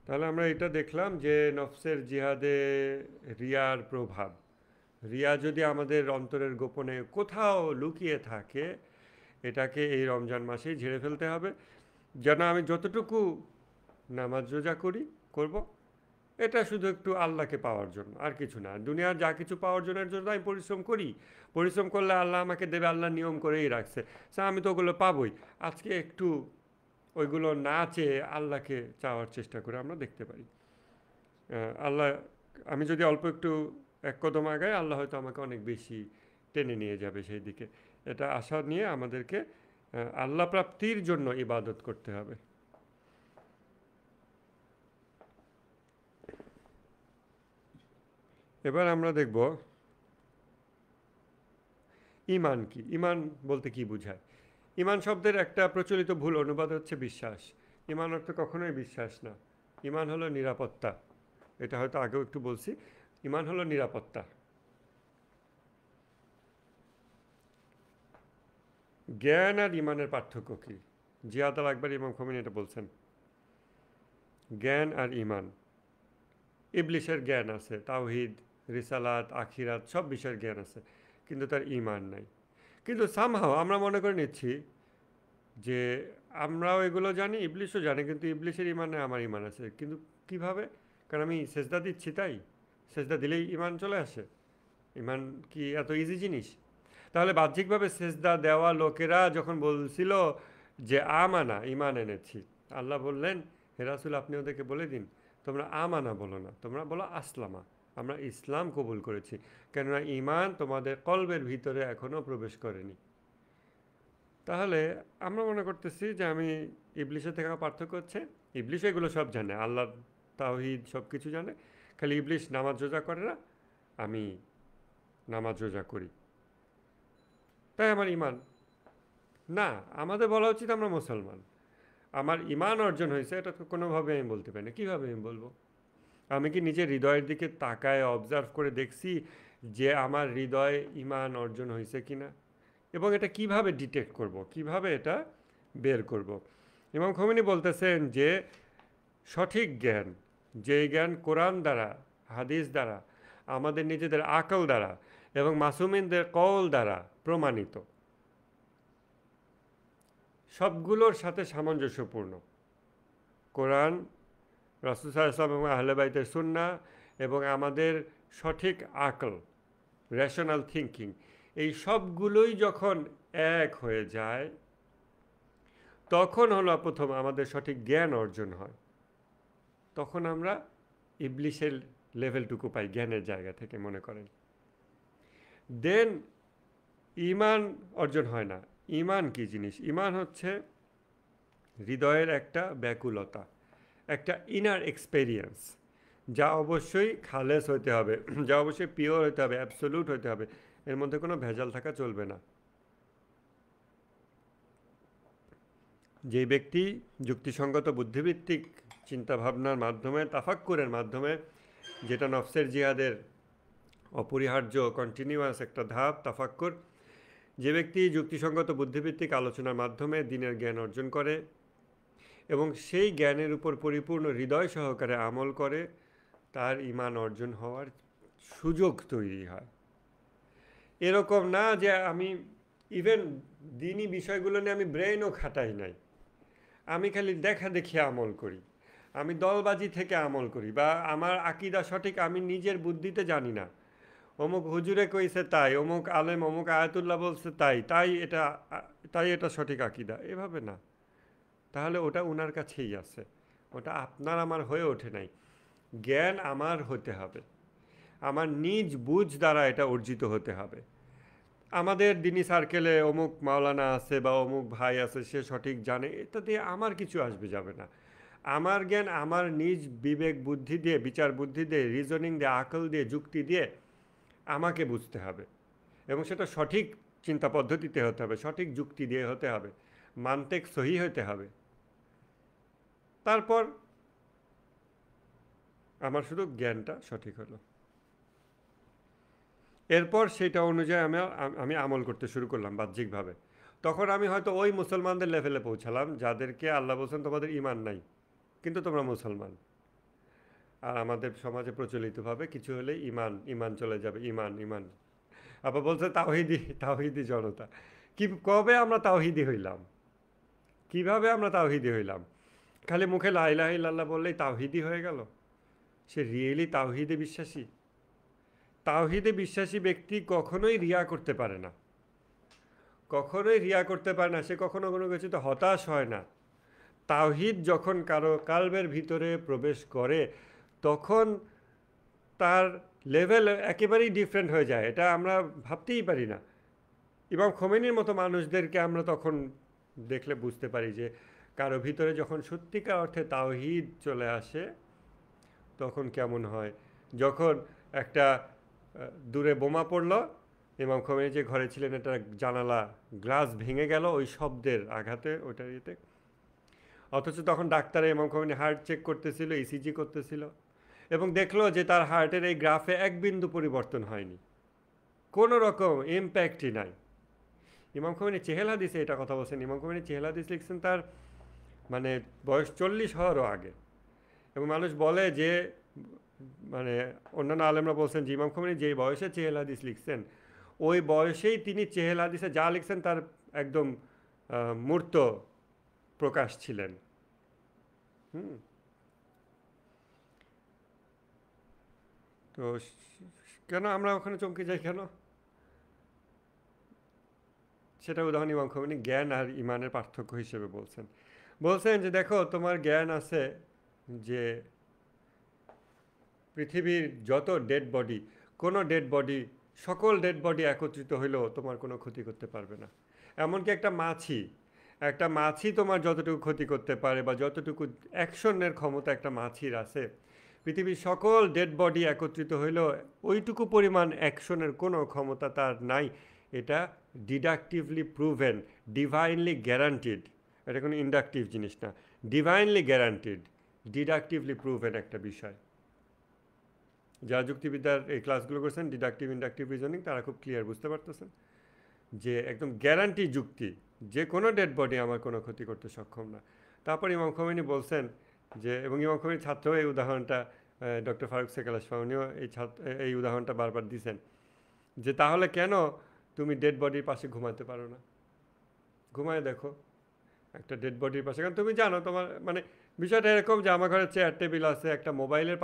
তাহলে আমরা এটা দেখলাম যে নফসের জিহাদে রিয়ার প্রভাব। রিয়া যদি আমাদের অন্তরের গোপনে কোথাও লুকিয়ে থাকে, এটাকে এই রমজান মাসেই ঝেড়ে ফেলতে হবে। যেন আমি যতটুকু নামাজ রোজা করব, এটা শুধু একটু আল্লাহকে পাওয়ার জন্য, আর কিছু না। দুনিয়ার যা কিছু পাওয়ার জন্য এর জন্য আমি পরিশ্রম করি, পরিশ্রম করলে আল্লাহ আমাকে দেবে, আল্লাহ নিয়ম করেই রাখছে, সে আমি তো ওগুলো পাবোই। আজকে একটু ওইগুলো না চেয়ে আল্লাহকে চাওয়ার চেষ্টা করে আমরা দেখতে পারি। আল্লাহ, আমি যদি অল্প একটু এক কদম আগাই, আল্লাহ হয়তো আমাকে অনেক বেশি টেনে নিয়ে যাবে সেই দিকে। এটা আশা নিয়ে আমাদেরকে আল্লাহ প্রাপ্তির জন্য ইবাদত করতে হবে। এবার আমরা দেখব ইমান কি। ইমান বলতে কি বোঝায়? ইমান শব্দের একটা প্রচলিত ভুল অনুবাদ হচ্ছে বিশ্বাস। ইমান অর্থ কখনোই বিশ্বাস না। ইমান হলো নিরাপত্তা। এটা হয়তো আগেও একটু বলছি। ইমান হলো নিরাপত্তা। জ্ঞান আর ইমানের পার্থক্য কি? জিয়াদ আল আকবর ইমাম খোমেনি এটা বলছেন। জ্ঞান আর ইমান, ইবলিশের জ্ঞান আছে, তাওহিদ, রিসালাত, আখিরাত সব বিষয়ের জ্ঞান আছে, কিন্তু তার ইমান নাই। কিন্তু সামহাও আমরা মনে করে নিচ্ছি যে আমরাও এগুলো জানি, ইবলিশও জানে, কিন্তু ইবলিশের ইমানে আমার ইমান আছে। কিন্তু কিভাবে? কারণ আমি সেজদা দিচ্ছি, তাই সেজদা দিলেই ইমান চলে আসে? ইমান কি এত ইজি জিনিস? তাহলে বাহ্যিকভাবে সেজদা দেওয়া লোকেরা যখন বলছিল যে আমানা, ইমান এনেছি, আল্লাহ বললেন হে রাসূল আপনি ওদেরকে বলে দিন তোমরা আমানা বলো না, তোমরা বলো আসলামা, আমরা ইসলাম কবুল করেছি, কেননা ইমান তোমাদের কলবের ভিতরে এখনও প্রবেশ করেনি। তাহলে আমরা মনে করতেছি যে আমি ইবলিশের থেকে আমার পার্থক্য হচ্ছে ইবলিশ এগুলো সব জানে, আল্লাহ তাওহীদ সব কিছু জানে, খালি ইবলিশ নামাজ রোজা করে না, আমি নামাজ রোজা করি, তাই আমার ইমান। না, আমাদের বলা উচিত আমরা মুসলমান, আমার ইমান অর্জন হয়েছে, এটা তো কোনোভাবে আমি বলতে পারি না। কীভাবে আমি বলবো? আমি কি নিজের হৃদয়ের দিকে তাকায় অবজার্ভ করে দেখছি যে আমার হৃদয়ে ইমান অর্জন হয়েছে কি না? এবং এটা কিভাবে ডিটেক্ট করব, কিভাবে এটা বের করব? ইমাম খোমেনি বলতেছেন যে সঠিক জ্ঞান, যে জ্ঞান কোরআন দ্বারা, হাদিস দ্বারা, আমাদের নিজেদের আকল দ্বারা এবং মাসুমিনদের কওল দ্বারা প্রমাণিত, সবগুলোর সাথে সামঞ্জস্যপূর্ণ, কোরআন, রাসূল সাল্লাল্লাহু আলাইহি ওয়াসাল্লাম এবং আহলে বাইতের সুন্নাহ এবং আমাদের সঠিক আকল, রেশনাল থিঙ্কিং, এই সবগুলোই যখন এক হয়ে যায় তখন হলো প্রথম আমাদের সঠিক জ্ঞান অর্জন হয়। তখন আমরা ইবলিশের লেভেলটুকু পাই জ্ঞানের জায়গা থেকে, মনে করেন। দেন ইমান অর্জন হয় না। ইমান কি জিনিস? ইমান হচ্ছে হৃদয়ের একটা ব্যাকুলতা, একটা ইনার এক্সপেরিয়েন্স, যা অবশ্যই খালেস হতে হবে, যা অবশ্যই পিওর হতে হবে, অ্যাবসোলুট হতে হবে, এর মধ্যে কোনো ভেজাল থাকা চলবে না। যে ব্যক্তি যুক্তিসঙ্গত বুদ্ধিভিত্তিক চিন্তাভাবনার মাধ্যমে, তাফাক্কুরের মাধ্যমে, যেটা নফসের জিহাদের অপরিহার্য কন্টিনিউয়াস একটা ধাপ তাফাক্কুর, যে ব্যক্তি যুক্তিসঙ্গত বুদ্ধিভিত্তিক আলোচনার মাধ্যমে দিনের জ্ঞান অর্জন করে এবং সেই জ্ঞানের উপর পরিপূর্ণ হৃদয় সহকারে আমল করে, তার ঈমান অর্জন হওয়ার সুযোগ তৈরি হয়। এরকম না যে আমি ইভেন দিনই বিষয়গুলো নিয়ে আমি ব্রেনও খাটাই নাই, আমি খালি দেখা দেখি আমল করি, আমি দলবাজি থেকে আমল করি, বা আমার আকীদা সঠিক আমি নিজের বুদ্ধিতে জানি না, অমুক হুজুরে কইছে তাই, অমুক আলেম অমুক আয়াতুল্লাহ বলছে তাই তাই এটা সঠিক আকীদা, এভাবে না। তাহলে ওটা ওনার কাছেই আছে, ওটা আপনার আমার হয়ে ওঠে নাই। জ্ঞান আমার হতে হবে, আমার নিজ বুঝ দ্বারা এটা অর্জিত হতে হবে। আমাদের দিনী সার্কেলে অমুক মাওলানা আছে বা অমুক ভাই আছে, সে সঠিক জানে, এটা দিয়ে আমার কিছু আসবে যাবে না। আমার জ্ঞান আমার নিজ বিবেক বুদ্ধি দিয়ে, বিচার বুদ্ধি দিয়ে, রিজনিং দিয়ে, আকল দিয়ে, যুক্তি দিয়ে আমাকে বুঝতে হবে, এবং সেটা সঠিক চিন্তা পদ্ধতিতে হতে হবে, সঠিক যুক্তি দিয়ে হতে হবে, মান্তেক সহি হতে হবে। তারপর আমার শুধু জ্ঞানটা সঠিক হলো, এরপর সেটা অনুযায়ী আমি আমল করতে শুরু করলাম বাহ্যিকভাবে। তখন আমি হয়তো ওই মুসলমানদের লেভেলে পৌঁছালাম যাদেরকে আল্লাহ বলছেন তোমাদের ইমান নাই, কিন্তু তোমরা মুসলমান। আর আমাদের সমাজে প্রচলিতভাবে কিছু হলে ইমান ইমান চলে যাবে, ইমান ইমান। আবার বলছে তাওহিদি, তাওহিদি জনতা। কবে আমরা তাওহিদি হইলাম? কিভাবে আমরা তাওহিদি হইলাম? খালি মুখে লা ইলাহা ইল্লাল্লাহ বললেই তাওহিদি হয়ে গেল? সে রিয়েলি তাওহীদে বিশ্বাসী? তাওহীদে বিশ্বাসী ব্যক্তি কখনোই রিয়া করতে পারে না, কখনোই রিয়া করতে পারে না, সে কখনো কোনো কিছুতে হতাশ হয় না। তাওহীদ যখন কারো কালবের ভিতরে প্রবেশ করে তখন তার লেভেল একেবারেই ডিফারেন্ট হয়ে যায়, এটা আমরা ভাবতেই পারি না। ইমাম খোমেনির মতো মানুষদেরকে আমরা তখন দেখলে বুঝতে পারি যে কারো ভিতরে যখন সত্যিকার অর্থে তাওহীদ চলে আসে তখন কেমন হয়। যখন একটা দূরে বোমা পড়লো, ইমাম খোমেনি যে ঘরে ছিলেন একটা জানালা গ্লাস ভেঙে গেল ওই শব্দের আঘাতে, ওটার ইয়েতে। অথচ তখন ডাক্তারে ইমাম খোমেনি হার্ট চেক করতেছিল, ইসিজি করতেছিল, এবং দেখলো যে তার হার্টের এই গ্রাফে এক বিন্দু পরিবর্তন হয়নি, কোনো রকম ইম্প্যাক্টই নাই। ইমাম খোমেনি চেহেল হাদিসে এটা কথা বলছেন। ইমাম খোমেনি চেহেল হাদিস লিখছেন তার মানে বয়স 40 হওয়ারও আগে। এবং মানুষ বলে যে মানে অন্যান্য আলেমরা বলছেন যে ইমাম খোমেনি যেই বয়সে চেহেল হাদিস লিখছেন ওই বয়সেই তিনি চেহেল হাদিসে যা লিখছেন তার একদম মূর্ত প্রকাশ ছিলেন। হুম। তো কেন আমরা ওখানে চমকে যাই কেন? সেটা উদাহরণ ইমাম খোমেনি জ্ঞান আর ইমানের পার্থক্য হিসেবে বলছেন। বলছেন যে দেখো তোমার জ্ঞান আছে যে পৃথিবীর যত ডেড বডি, কোনো ডেড বডি, সকল ডেড বডি একত্রিত হইলেও তোমার কোনো ক্ষতি করতে পারবে না। এমনকি একটা মাছি তোমার যতটুকু ক্ষতি করতে পারে বা যতটুকু অ্যাকশনের ক্ষমতা একটা মাছির আছে, পৃথিবীর সকল ডেড বডি একত্রিত হইলেও ওইটুকু পরিমাণ অ্যাকশনের কোনো ক্ষমতা তার নাই। এটা ডিডাকটিভলি প্রুভেন, ডিভাইনলি গ্যারান্টিড। এটা কোনো ইন্ডাকটিভ জিনিস না, ডিভাইনলি গ্যারান্টিড, ডিডাকটিভলি প্রুভেন একটা বিষয়। যারা যুক্তিবিদ্যার এই ক্লাসগুলো করছেন ডিডাকটিভ ইন্ডাকটিভ রিজনিং, তারা খুব ক্লিয়ার বুঝতে পারতেছেন যে একদম গ্যারান্টি যুক্তি যে কোনো ডেড বডি আমার কোনো ক্ষতি করতে সক্ষম না। তারপর ইমাম খোমেনি বলছেন যে, এবং ইমাম খোমেনির ছাত্র এই উদাহরণটা ডক্টর ফারুক সেকালাশফা উনিও এই উদাহরণটা বারবার দিয়েছেন যে তাহলে কেন তুমি ডেড বডির পাশে ঘুমাতে পারো না? ঘুমায় দেখো একটা ডেড বডির পাশে, কারণ তুমি জানো তোমার মানে বিষয়টা এরকম যে আমার ঘরে চেয়ার টেবিল আছে, একটা মোবাইলের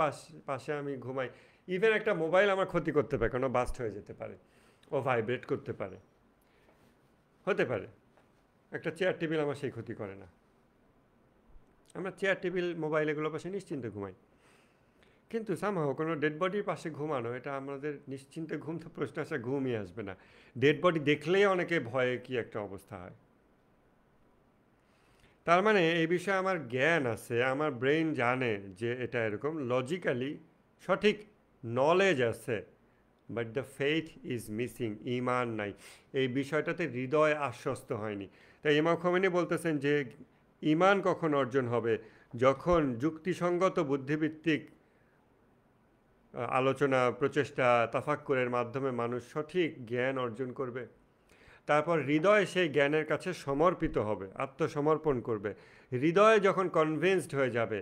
পাশে আমি ঘুমাই, ইভেন একটা মোবাইল আমার ক্ষতি করতে পারে, কোনো বাস্ট হয়ে যেতে পারে, ও ভাইব্রেট করতে পারে, হতে পারে। একটা চেয়ার টেবিল আমার সেই ক্ষতি করে না। আমরা চেয়ার টেবিল মোবাইল এগুলোর পাশে নিশ্চিন্তে ঘুমাই, কিন্তু সামহাও কোনো ডেড বডির পাশে ঘুমানো, এটা আমাদের নিশ্চিন্তে ঘুম তো প্রশ্ন আসা ঘুমই আসবে না। ডেড বডি দেখলেই অনেকে ভয়ে কি একটা অবস্থা হয়। তার মানে এই বিষয়ে আমার জ্ঞান আছে, আমার ব্রেন জানে যে এটা এরকম, লজিক্যালি সঠিক নলেজ আছে, but the faith is missing, ইমান নাই, এই বিষয়টাতে হৃদয় আশ্বস্ত হয়নি। তাই ইমাম খোমেনি বলতেছেন যে ইমান কখন অর্জন হবে? যখন যুক্তিসঙ্গত বুদ্ধিভিত্তিক আলোচনা, প্রচেষ্টা, তাফাক্কুরের মাধ্যমে মানুষ সঠিক জ্ঞান অর্জন করবে, তারপর হৃদয় সেই জ্ঞানের কাছে সমর্পিত হবে, আত্মসমর্পণ করবে। হৃদয় যখন কনভিন্সড হয়ে যাবে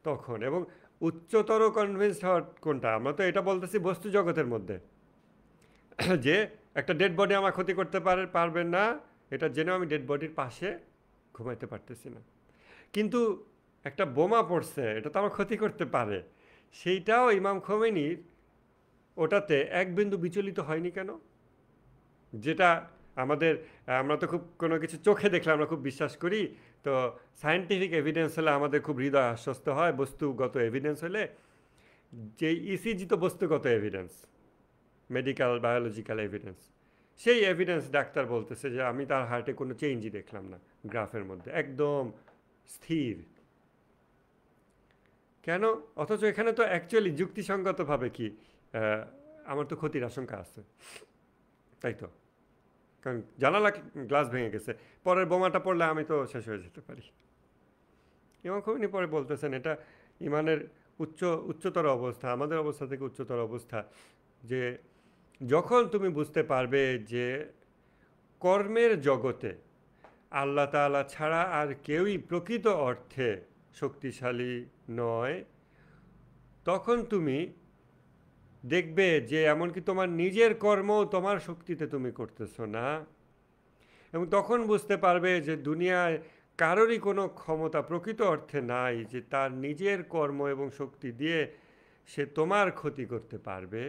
তখন, এবং উচ্চতর কনভিন্সড হওয়ার কোনটা? আমরা তো এটা বলতেছি বস্তু জগতের মধ্যে যে একটা ডেড বডি আমার ক্ষতি করতে পারবেন না, এটা জেনেও আমি ডেড বডির পাশে ঘুমাইতে পারতেছি না। কিন্তু একটা বোমা পড়ছে, এটা তো আমার ক্ষতি করতে পারে, সেইটাও ইমাম খোমেনির ওটাতে এক বিন্দু বিচলিত হয়নি কেন? যেটা আমরা তো খুব কোনো কিছু চোখে দেখলে আমরা খুব বিশ্বাস করি, তো সায়েন্টিফিক এভিডেন্স হলে আমাদের খুব হৃদয় আশ্বস্ত হয়, বস্তুগত এভিডেন্স হলে। যে ইসিজি তো বস্তুগত এভিডেন্স, মেডিকেল বায়োলজিক্যাল এভিডেন্স, সেই এভিডেন্স ডাক্তার বলতেছে যে আমি তার হার্টে কোনো চেঞ্জই দেখলাম না, গ্রাফের মধ্যে একদম স্থির। কেন? অথচ এখানে তো অ্যাকচুয়ালি যুক্তিসঙ্গতভাবে কি আমার তো ক্ষতির আশঙ্কা আছে, তাই তো? কারণ জানালা গ্লাস ভেঙে গেছে, পরের বোমাটা পড়লে আমি তো শেষ হয়ে যেতে পারি। ইমাম খোমেনি পরে বলতেছেন এটা ইমানের উচ্চতর অবস্থা, আমাদের অবস্থা থেকে উচ্চতর অবস্থা, যে যখন তুমি বুঝতে পারবে যে কর্মের জগতে আল্লাহ তাআলা ছাড়া আর কেউই প্রকৃত অর্থে শক্তিশালী নয়, তখন তুমি দেখবে যে এমনকি তোমার নিজের কর্ম তোমার শক্তিতে তুমি করতেছো না। এবং তখন বুঝতে পারবে যে দুনিয়ায় কারোরই কোনো ক্ষমতা প্রকৃত অর্থে নাই যে তার নিজের কর্ম এবং শক্তি দিয়ে সে তোমার ক্ষতি করতে পারবে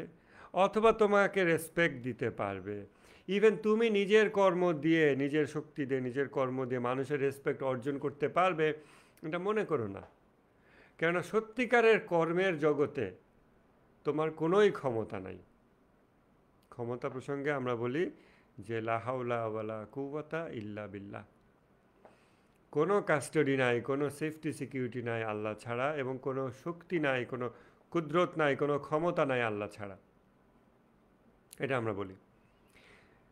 অথবা তোমাকে রেসপেক্ট দিতে পারবে। ইভেন তুমি নিজের কর্ম দিয়ে, নিজের শক্তি দিয়ে, নিজের কর্ম দিয়ে মানুষের রেসপেক্ট অর্জন করতে পারবে এটা মনে করো না। কেননা সত্যিকারের কর্মের জগতে তোমার কোনোই ক্ষমতা নাই। ক্ষমতা প্রসঙ্গে আমরা বলি যে লা হাওলা ওয়ালা কুওয়াতা ইল্লা বিল্লাহ। কোনো কাস্টডি নাই, কোনো সেফটি সিকিউরিটি নাই আল্লাহ ছাড়া, এবং কোনো শক্তি নাই, কোনো কুদরত নাই, কোনো ক্ষমতা নাই আল্লাহ ছাড়া। এটা আমরা বলি।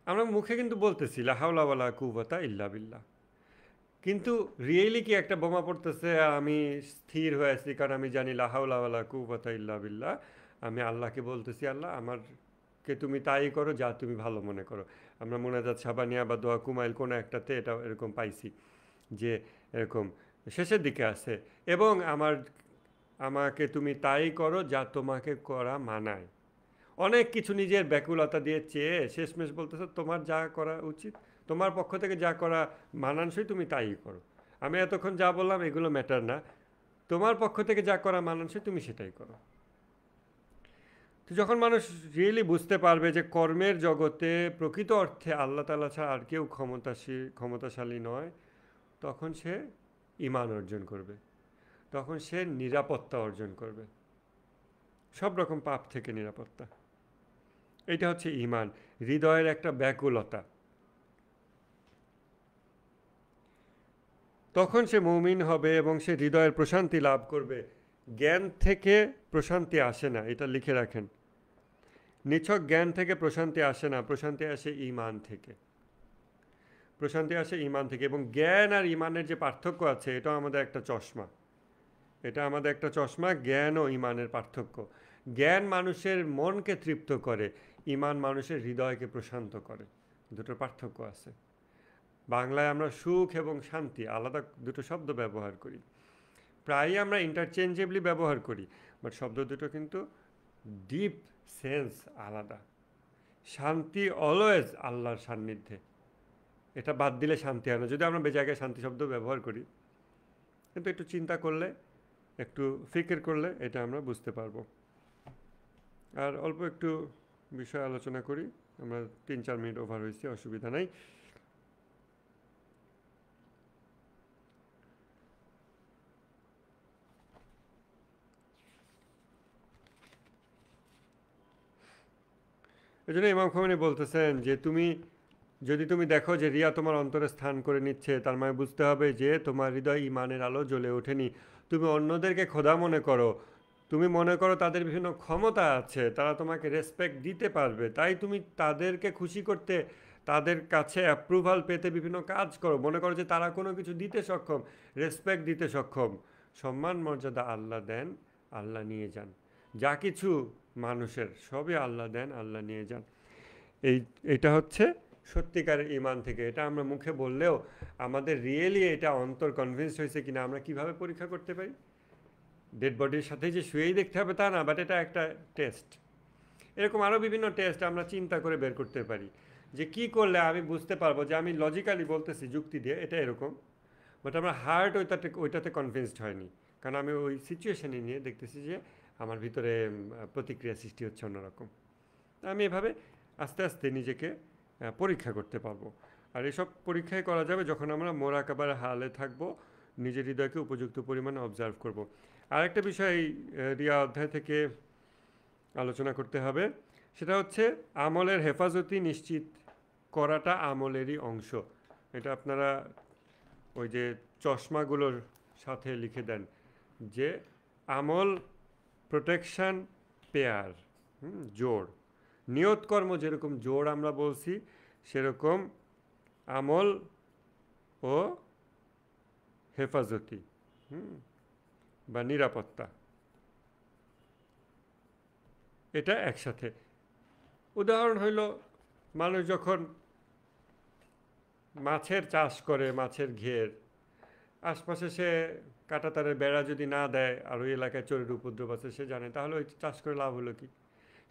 আমরা মুখে কিন্তু বলতেছি লা হাওলা ওয়ালা কুওয়াতা ইল্লা বিল্লাহ, কিন্তু রিয়েলি কি একটা বোমা পড়তেছে আমি স্থির হয়ে আছি কারণ আমি জানি লা হাওলা ওয়ালা কুওয়াতা ইল্লা বিল্লাহ, আমি আল্লাহকে বলতেছি আল্লাহ আমারকে তুমি তাই করো যা তুমি ভালো মনে করো। আমরা মোনাজাত সাবানিয়া বা দোয়া কুমাইল কোনো একটাতে এটা এরকম পাইছি যে এরকম শেষের দিকে আছে, এবং আমাকে তুমি তাই করো যা তোমাকে করা মানায়। অনেক কিছু নিজের ব্যাকুলতা দিয়ে চেয়ে শেষমেশ বলতেছে তোমার যা করা উচিত, তোমার পক্ষ থেকে যা করা মানানসই তুমি তাই করো। আমি এতক্ষণ যা বললাম এগুলো ম্যাটার না, তোমার পক্ষ থেকে যা করা মানানসই তুমি সেটাই করো। তো যখন মানুষ রিয়েলি বুঝতে পারবে যে কর্মের জগতে প্রকৃত অর্থে আল্লাহ তাআলা ছাড়া আর কেউ ক্ষমতাশালী নয়, তখন সে ঈমান অর্জন করবে, তখন সে নিরাপত্তা অর্জন করবে, সব রকম পাপ থেকে নিরাপত্তা। এটা হচ্ছে ঈমান, হৃদয়ের একটা ব্যাকুলতা। তখন সে মুমিন হবে এবং সে হৃদয়ের প্রশান্তি লাভ করবে। জ্ঞান থেকে প্রশান্তি আসে না, এটা লিখে রাখেন। নিছক জ্ঞান থেকে প্রশান্তি আসে না, প্রশান্তি আসে ঈমান থেকে। প্রশান্তি আসে ঈমান থেকে। এবং জ্ঞান আর ঈমানের যে পার্থক্য আছে এটাও আমাদের একটা চশমা। এটা আমাদের একটা চশমা, জ্ঞান ও ঈমানের পার্থক্য। জ্ঞান মানুষের মনকে তৃপ্ত করে, ঈমান মানুষের হৃদয়কে প্রশান্ত করে। দুটোর পার্থক্য আছে। বাংলায় আমরা সুখ এবং শান্তি আলাদা দুটো শব্দ ব্যবহার করি, প্রায়ই আমরা ইন্টারচেঞ্জেবলি ব্যবহার করি, বাট শব্দ দুটো কিন্তু ডিপ সেন্স আলাদা। শান্তি অলওয়েজ আল্লাহর সান্নিধ্যে, এটা বাদ দিলে শান্তি হয় না, যদি আমরা বেজায়গায় শান্তি শব্দ ব্যবহার করি। কিন্তু একটু চিন্তা করলে, একটু ফিকির করলে এটা আমরা বুঝতে পারবো। আর অল্প একটু বিষয় আলোচনা করি, আমরা 3-4 মিনিট ওভার হয়েছি, অসুবিধা নাই। এই জন্য ইমাম খোমেনি বলতেছেন যে যদি তুমি দেখো যে রিয়া তোমার অন্তরে স্থান করে নিচ্ছে, তার মানে বুঝতে হবে যে তোমার হৃদয় ঈমানের আলো জ্বলে ওঠেনি। তুমি অন্যদেরকে খোদা মনে করো, তুমি মনে করো তাদের বিভিন্ন ক্ষমতা আছে, তারা তোমাকে রেসপেক্ট দিতে পারবে, তাই তুমি তাদেরকে খুশি করতে, তাদের কাছে অ্যাপ্রুভাল পেতে বিভিন্ন কাজ করো। মনে করো যে তারা কোনো কিছু দিতে সক্ষম, রেসপেক্ট দিতে সক্ষম। সম্মান মর্যাদা আল্লাহ দেন, আল্লাহ নিয়ে যান। যা কিছু মানুষের সবই আল্লাহ দেন, আল্লাহ নিয়ে যান। এটা হচ্ছে সত্যিকারের ঈমান থেকে। এটা আমরা মুখে বললেও আমাদের রিয়েলি এটা অন্তর কনভিন্স হয়েছে কিনা আমরা কিভাবে পরীক্ষা করতে পারি? ডেড বডির সাথে যে শুয়েই দেখতে হবে তা না, বাট এটা একটা টেস্ট। এরকম আরও বিভিন্ন টেস্ট আমরা চিন্তা করে বের করতে পারি যে কি করলে আমি বুঝতে পারবো যে আমি লজিক্যালি বলতেছি যুক্তি দিয়ে এটা এরকম, বাট আমার হার্ট ওইটাতে কনভিন্সড হয়নি, কারণ আমি ওই সিচুয়েশানে নিয়ে দেখতেছি যে আমার ভিতরে প্রতিক্রিয়া সৃষ্টি হচ্ছে অন্যরকম। আমি এভাবে আস্তে আস্তে নিজেকে পরীক্ষা করতে পারবো। আর এসব পরীক্ষাই করা যাবে যখন আমরা মোরাকাবার হালে থাকবো, নিজের হৃদয়কে উপযুক্ত পরিমাণে অবজার্ভ করব। আরেকটা বিষয় রিয়া অধ্যায় থেকে আলোচনা করতে হবে, সেটা হচ্ছে আমলের হেফাজতি নিশ্চিত করাটা আমলেরই অংশ। এটা আপনারা ওই যে চশমাগুলোর সাথে লিখে দেন যে আমল প্রোটেকশন পেয়ার, জোড়। নিয়ত কর্ম যেরকম জোড় আমরা বলছি, সেরকম আমল ও হেফাজতি বা নিরাপত্তা, এটা একসাথে। উদাহরণ হইল মানুষ যখন মাছের চাষ করে, মাছের ঘের আশপাশে সে কাঁটাতারের বেড়া যদি না দেয় আর ওই এলাকায় চোরের উপদ্রব আছে সে জানে, তাহলে ওই চাষ করে লাভ হলো কি?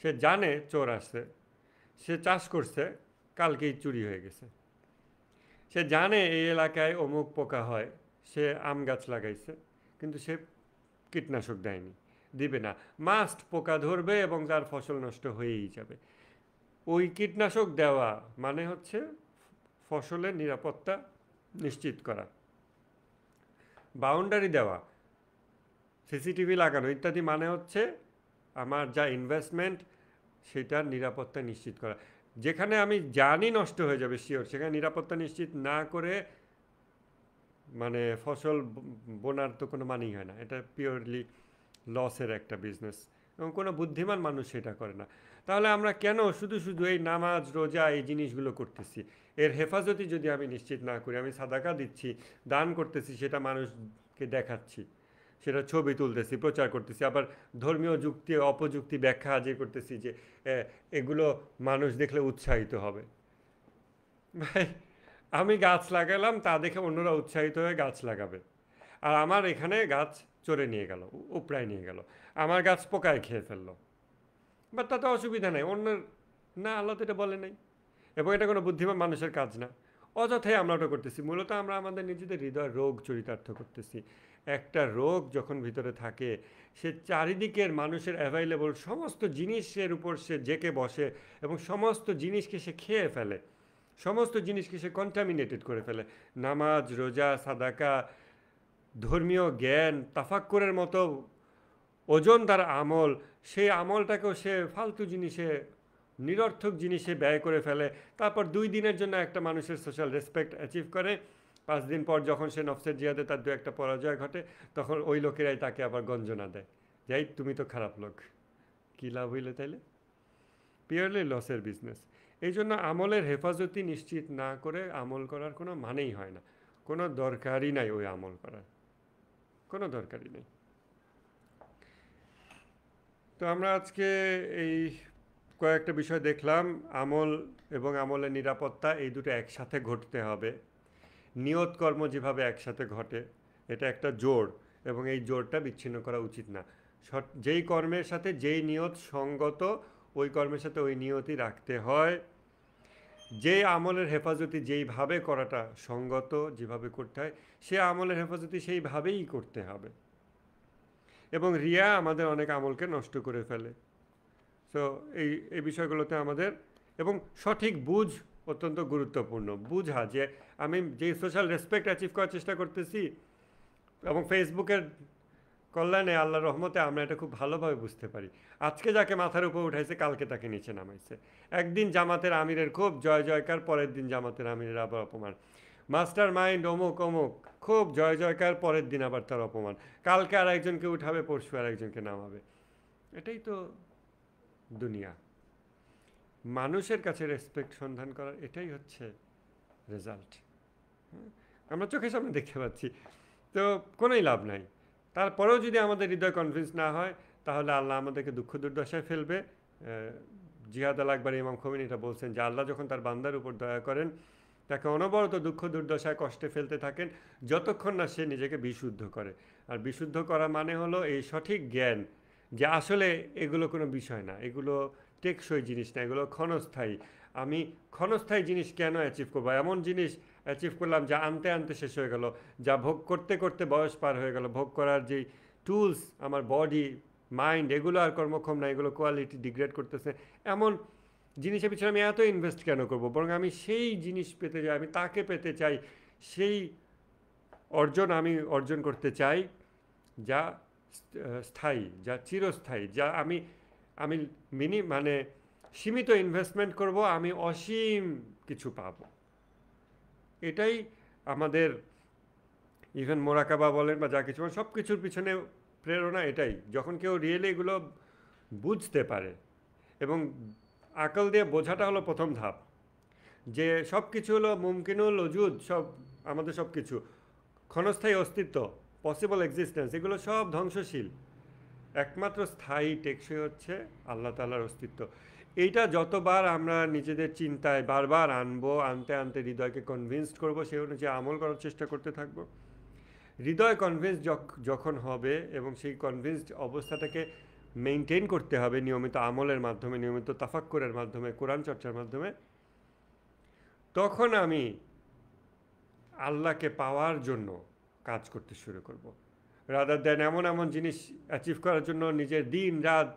সে জানে চোর আসছে, সে চাষ করছে, কালকেই চুরি হয়ে গেছে। সে জানে এই এলাকায় অমুক পোকা হয়, সে আম গাছ লাগাইছে, কিন্তু সে কীটনাশক দেয়নি, দিবে না, মাস্ট পোকা ধরবে এবং তার ফসল নষ্ট হয়েই যাবে। ওই কীটনাশক দেওয়া মানে হচ্ছে ফসলের নিরাপত্তা নিশ্চিত করা, বাউন্ডারি দেওয়া, সিসিটিভি লাগানো ইত্যাদি মানে হচ্ছে আমার যা ইনভেস্টমেন্ট সেটার নিরাপত্তা নিশ্চিত করা। যেখানে আমি জানি নষ্ট হয়ে যাবে শিওর, সেখানে নিরাপত্তা নিশ্চিত না করে মানে ফসল বোনার তো কোনো মানেই হয় না। এটা পিওরলি লসের একটা বিজনেস, এবং কোনো বুদ্ধিমান মানুষ সেটা করে না। তাহলে আমরা কেন শুধু শুধু এই নামাজ রোজা এই জিনিসগুলো করতেছি? এর হেফাজতি যদি আমি নিশ্চিত না করি, আমি সাদাকা দিচ্ছি, দান করতেছি, সেটা মানুষকে দেখাচ্ছি, সেটা ছবি তুলতেছি, প্রচার করতেছি, আবার ধর্মীয় যুক্তি অপযুক্তি ব্যাখ্যা হাজির করতেছি যে এগুলো মানুষ দেখলে উৎসাহিত হবে। ভাই, আমি গাছ লাগালাম, তা দেখে অন্যরা উৎসাহিত হয়ে গাছ লাগাবে, আর আমার এখানে গাছ চড়ে নিয়ে গেল, উপড়ায় নিয়ে গেল, আমার গাছ পোকায় খেয়ে ফেললো, বাট তাতে অসুবিধা নেই, অন্যের না, আল্লাহ তো এটা বলে নাই, এবং এটা কোনো বুদ্ধিমান মানুষের কাজ না। অযথাই আমরা ওটা করতেছি, মূলত আমরা আমাদের নিজেদের হৃদয় রোগ চরিতার্থ করতেছি। একটা রোগ যখন ভিতরে থাকে, সে চারিদিকের মানুষের অ্যাভাইলেবল সমস্ত জিনিসের উপর সে জেকে বসে, এবং সমস্ত জিনিসকে সে খেয়ে ফেলে, সমস্ত জিনিসকে সে কন্টামিনেটেড করে ফেলে। নামাজ রোজা সাদাকা, ধর্মীয় জ্ঞান, তাফাক্কুরের মতো ওজনদার আমল, সেই আমলটাকেও সে ফালতু জিনিসে, নিরর্থক জিনিসে ব্যয় করে ফেলে। তারপর 2 দিনের জন্য একটা মানুষের সোশ্যাল রেসপেক্ট অ্যাচিভ করে, 5 দিন পর যখন সে নফসের জিহাদে তার 2-একটা পরাজয় ঘটে, তখন ওই লোকেরাই তাকে আবার গঞ্জনা দেয়, যাই তুমি তো খারাপ লোক। কী লাভ হইলে তাইলে? পিওরলি লসের বিজনেস। এই জন্য আমলের হেফাজতি নিশ্চিত না করে আমল করার কোনো মানেই হয় না, কোনো দরকারই নাই ওই আমল করার, কোনো দরকারই নেই। তো আমরা আজকে এই কয়েকটা বিষয় দেখলাম, আমল এবং আমলের নিরাপত্তা এই দুটো একসাথে ঘটতে হবে। নিয়ত কর্ম যেভাবে একসাথে ঘটে, এটা একটা জোড়, এবং এই জোড়টা বিচ্ছিন্ন করা উচিত না। যেই কর্মের সাথে যেই নিয়ত সঙ্গত, ওই কর্মের সাথে ওই নিয়তই রাখতে হয়। যেই আমলের হেফাজতি যেইভাবে করাটা সঙ্গত, যেভাবে করতে হয়, সে আমলের হেফাজতি সেইভাবেই করতে হবে। এবং রিয়া আমাদের অনেক আমলকে নষ্ট করে ফেলে। সো এই বিষয়গুলোতে আমাদের, এবং সঠিক বুঝ অত্যন্ত গুরুত্বপূর্ণ। বুঝা যে আমি যে সোশ্যাল রেসপেক্ট অ্যাচিভ করার চেষ্টা করতেছি, এবং ফেসবুকের কল্যাণে আল্লাহর রহমতে আমরা এটা খুব ভালোভাবে বুঝতে পারি। আজকে যাকে মাথার উপর উঠাইছে, কালকে তাকে নিচে নামাইছে। একদিন জামাতের আমিরের খুব জয় জয়কার, পরের দিন জামাতের আমিরের আবার অপমান। মাস্টার মাইন্ড অমুক অমুক, খুব জয় জয়কার, পরের দিন আবার তার অপমান। কালকে আর একজনকে উঠাবে, পরশু আর একজনকে নামাবে। এটাই তো দুনিয়া। মানুষের কাছে রেসপেক্ট সন্ধান করার এটাই হচ্ছে রেজাল্ট। আমরা চোখের সামনে দেখতে পাচ্ছি, তো কোনোই লাভ নাই। তারপরেও যদি আমাদের হৃদয় কনভিন্স না হয়, তাহলে আল্লাহ আমাদেরকে দুঃখ দুর্দশায় ফেলবে। জিহাদ আল আকবর ইমাম খোমেনি এটা বলছেন যে আল্লাহ যখন তার বান্দার উপর দয়া করেন, তাকে অনবরত দুঃখ দুর্দশায় কষ্টে ফেলতে থাকেন, যতক্ষণ না সে নিজেকে বিশুদ্ধ করে। আর বিশুদ্ধ করা মানে হলো এই সঠিক জ্ঞান যে আসলে এগুলো কোনো বিষয় না, এগুলো টেকসই জিনিস না, এগুলো ক্ষণস্থায়ী। আমি ক্ষণস্থায়ী জিনিস কেন অ্যাচিভ করবো? এমন জিনিস অ্যাচিভ করলাম যা আনতে আনতে শেষ হয়ে গেল, যা ভোগ করতে করতে বয়স পার হয়ে গেল, ভোগ করার যেই টুলস আমার বডি মাইন্ড, এগুলো আর কর্মক্ষম না, এগুলো কোয়ালিটি ডিগ্রেড করতেছে। এমন জিনিসের পিছনে আমি এত ইনভেস্ট কেন করব? বরং আমি সেই জিনিস পেতে চাই, আমি তাকে পেতে চাই, সেই অর্জন আমি অর্জন করতে চাই যা স্থায়ী, যা চিরস্থায়ী, যা আমি আমি মানে সীমিত ইনভেস্টমেন্ট করব, আমি অসীম কিছু পাব। এটাই আমাদের ইভেন মোরাকাবা বলেন বা যা কিছু, সব কিছুর পিছনে প্রেরণা এটাই। যখন কেউ রিয়েলি এগুলো বুঝতে পারে, এবং আকল দিয়ে বোঝাটা হলো প্রথম ধাপ, যে সব কিছু হলো মুমকিনুল ওজুদ, সব আমাদের সব কিছু ক্ষণস্থায়ী অস্তিত্ব, পসিবল এক্সিস্টেন্স, এগুলো সব ধ্বংসশীল। একমাত্র স্থায়ী টেকসই হচ্ছে আল্লাহ তাআলার অস্তিত্ব। এইটা যতবার আমরা নিজেদের চিন্তায় বারবার আনবো, আনতে আনতে হৃদয়কে কনভিন্সড করবো, সেই অনুযায়ী আমল করার চেষ্টা করতে থাকবো। হৃদয় কনভিন্সড যখন হবে, এবং সেই কনভিন্সড অবস্থাটাকে মেনটেন করতে হবে নিয়মিত আমলের মাধ্যমে, নিয়মিত তাফাক্কুরের মাধ্যমে, কোরআন চর্চার মাধ্যমে, তখন আমি আল্লাহকে পাওয়ার জন্য কাজ করতে শুরু করব। রাদার দেন এমন এমন জিনিস অ্যাচিভ করার জন্য নিজের দিন রাত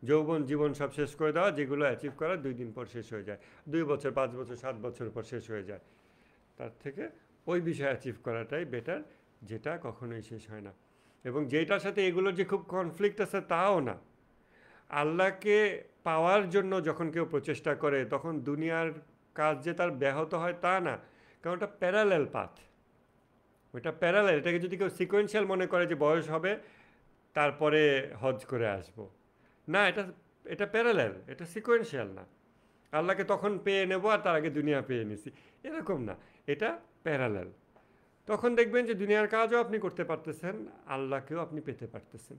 যৌবন জীবন সব শেষ করে দেওয়া, যেগুলো অ্যাচিভ করা 2 দিন পর শেষ হয়ে যায়, 2 বছর 5 বছর 7 বছর পর শেষ হয়ে যায়। তার থেকে ওই বিষয় অ্যাচিভ করাটাই বেটার, যেটা কখনোই শেষ হয় না। এবং যেটার সাথে এগুলোর যে খুব কনফ্লিক্ট আছে তাও না। আল্লাহকে পাওয়ার জন্য যখন কেউ প্রচেষ্টা করে তখন দুনিয়ার কাজ যে তার ব্যাহত হয় তা না, কারণ ওটা প্যারালেল পাথ। ওইটা প্যারালেল, এটাকে যদি কেউ সিকোয়েন্সিয়াল মনে করে যে বয়স হবে তারপরে হজ করে আসব, না, এটা এটা প্যারালেল, এটা সিকোয়েন্সিয়াল না। আল্লাহকে তখন পেয়ে নেব আর তার আগে দুনিয়া পেয়ে নিছি, এরকম না, এটা প্যারালেল। তখন দেখবেন যে দুনিয়ার কাজও আপনি করতে পারতেছেন, আল্লাহকেও আপনি পেতে পারতেছেন।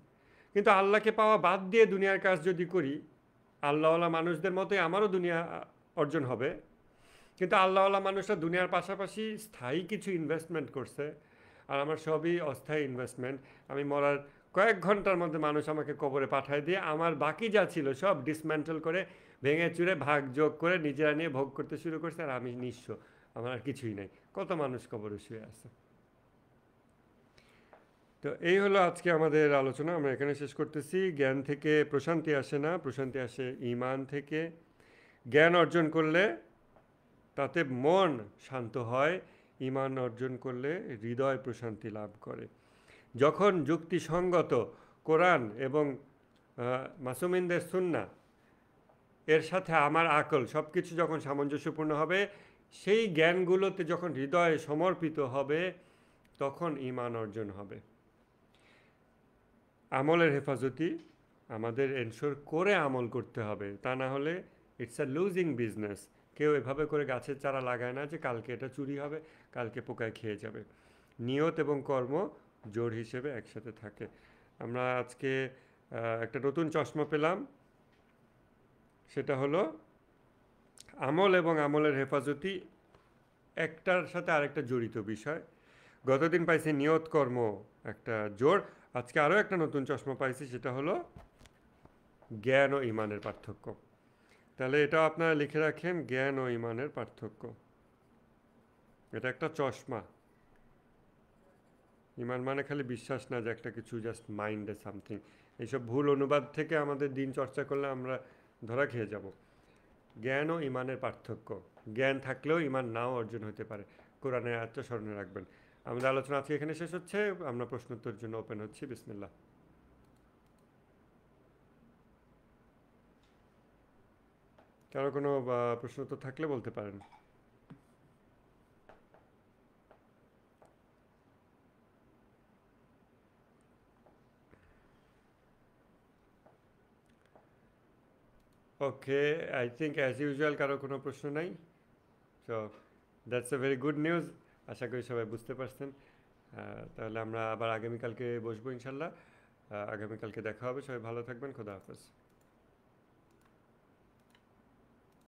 কিন্তু আল্লাহকে পাওয়া বাদ দিয়ে দুনিয়ার কাজ যদি করি, আল্লাহওয়ালা মানুষদের মতোই আমারও দুনিয়া অর্জন হবে, কিন্তু আল্লাহওয়ালা মানুষরা দুনিয়ার পাশাপাশি স্থায়ী কিছু ইনভেস্টমেন্ট করছে, আর আমার সবই অস্থায়ী ইনভেস্টমেন্ট। আমি মরার কয়েক ঘন্টার মধ্যে মানুষ আমাকে কবরে পাঠায় দিয়ে আমার বাকি যা ছিল সব ডিসম্যান্টেল করে ভেঙে চুরে ভাগ যোগ করে নিজেরা নিয়ে ভোগ করতে শুরু করছে, আর আমি নিঃস্ব, আমার আর কিছুই নাই। কত মানুষ কবরে শুয়ে আছে। তো এই হলো আজকে আমাদের আলোচনা, আমরা এখানে শেষ করতেছি। জ্ঞান থেকে প্রশান্তি আসে না, প্রশান্তি আসে ঈমান থেকে। জ্ঞান অর্জন করলে তাতে মন শান্ত হয়, ঈমান অর্জন করলে হৃদয় প্রশান্তি লাভ করে। যখন যুক্তিসঙ্গত কোরআন এবং মাসুমিনদের সুন্নাহ এর সাথে আমার আকল সব কিছু যখন সামঞ্জস্যপূর্ণ হবে, সেই জ্ঞানগুলোতে যখন হৃদয় সমর্পিত হবে, তখন ঈমান অর্জন হবে। আমলের হেফাজতি আমাদের এনশোর করে আমল করতে হবে, তা না হলে ইটস আ লুজিং বিজনেস। কেউ এভাবে করে গাছের চারা লাগায় না যে কালকে এটা চুরি হবে, কালকে পোকায় খেয়ে যাবে। নিয়ত এবং কর্ম জোড় হিসেবে একসাথে থাকে। আমরা আজকে একটা নতুন চশমা পেলাম, সেটা হলো আমল এবং আমলের হেফাজতি একটার সাথে আরেকটা জড়িত বিষয়। গতদিন পাইছি নিয়ত কর্ম একটা জোড়, আজকে আরও একটা নতুন চশমা পাইছি, সেটা হলো জ্ঞান ও ঈমানের পার্থক্য। তাহলে এটাও আপনারা লিখে রাখেন, জ্ঞান ও ঈমানের পার্থক্য। এটা একটা চশমা। ঈমান মানে খালি বিশ্বাস না যে একটা কিছু জাস্ট মাইন্ডে সামথিং। এইসব ভুল অনুবাদ থেকে আমাদের দিন চর্চা করলে আমরা ধরা খেয়ে যাব। জ্ঞান ও ঈমানের পার্থক্য, জ্ঞান থাকলেও ঈমান নাও অর্জন হতে পারে। কোরআনের আয়াতটা স্মরণে রাখবেন। আমাদের আলোচনা আজকে এখানে শেষ হচ্ছে, আমরা প্রশ্নোত্তরের জন্য ওপেন হচ্ছি। বিসমিল্লাহ। কারো কোনো প্রশ্নোত্তর থাকলে বলতে পারেন। Okay, I think as usual কারো কোনো প্রশ্ন নাই। So that's a very good news. আশা করি সবাই বুঝতে পারছেন। তাহলে আমরা আবার আগামীকালকে বসবো ইনশাল্লাহ। আগামীকালকে দেখা হবে। সবাই ভালো থাকবেন। খোদা হাফেজ।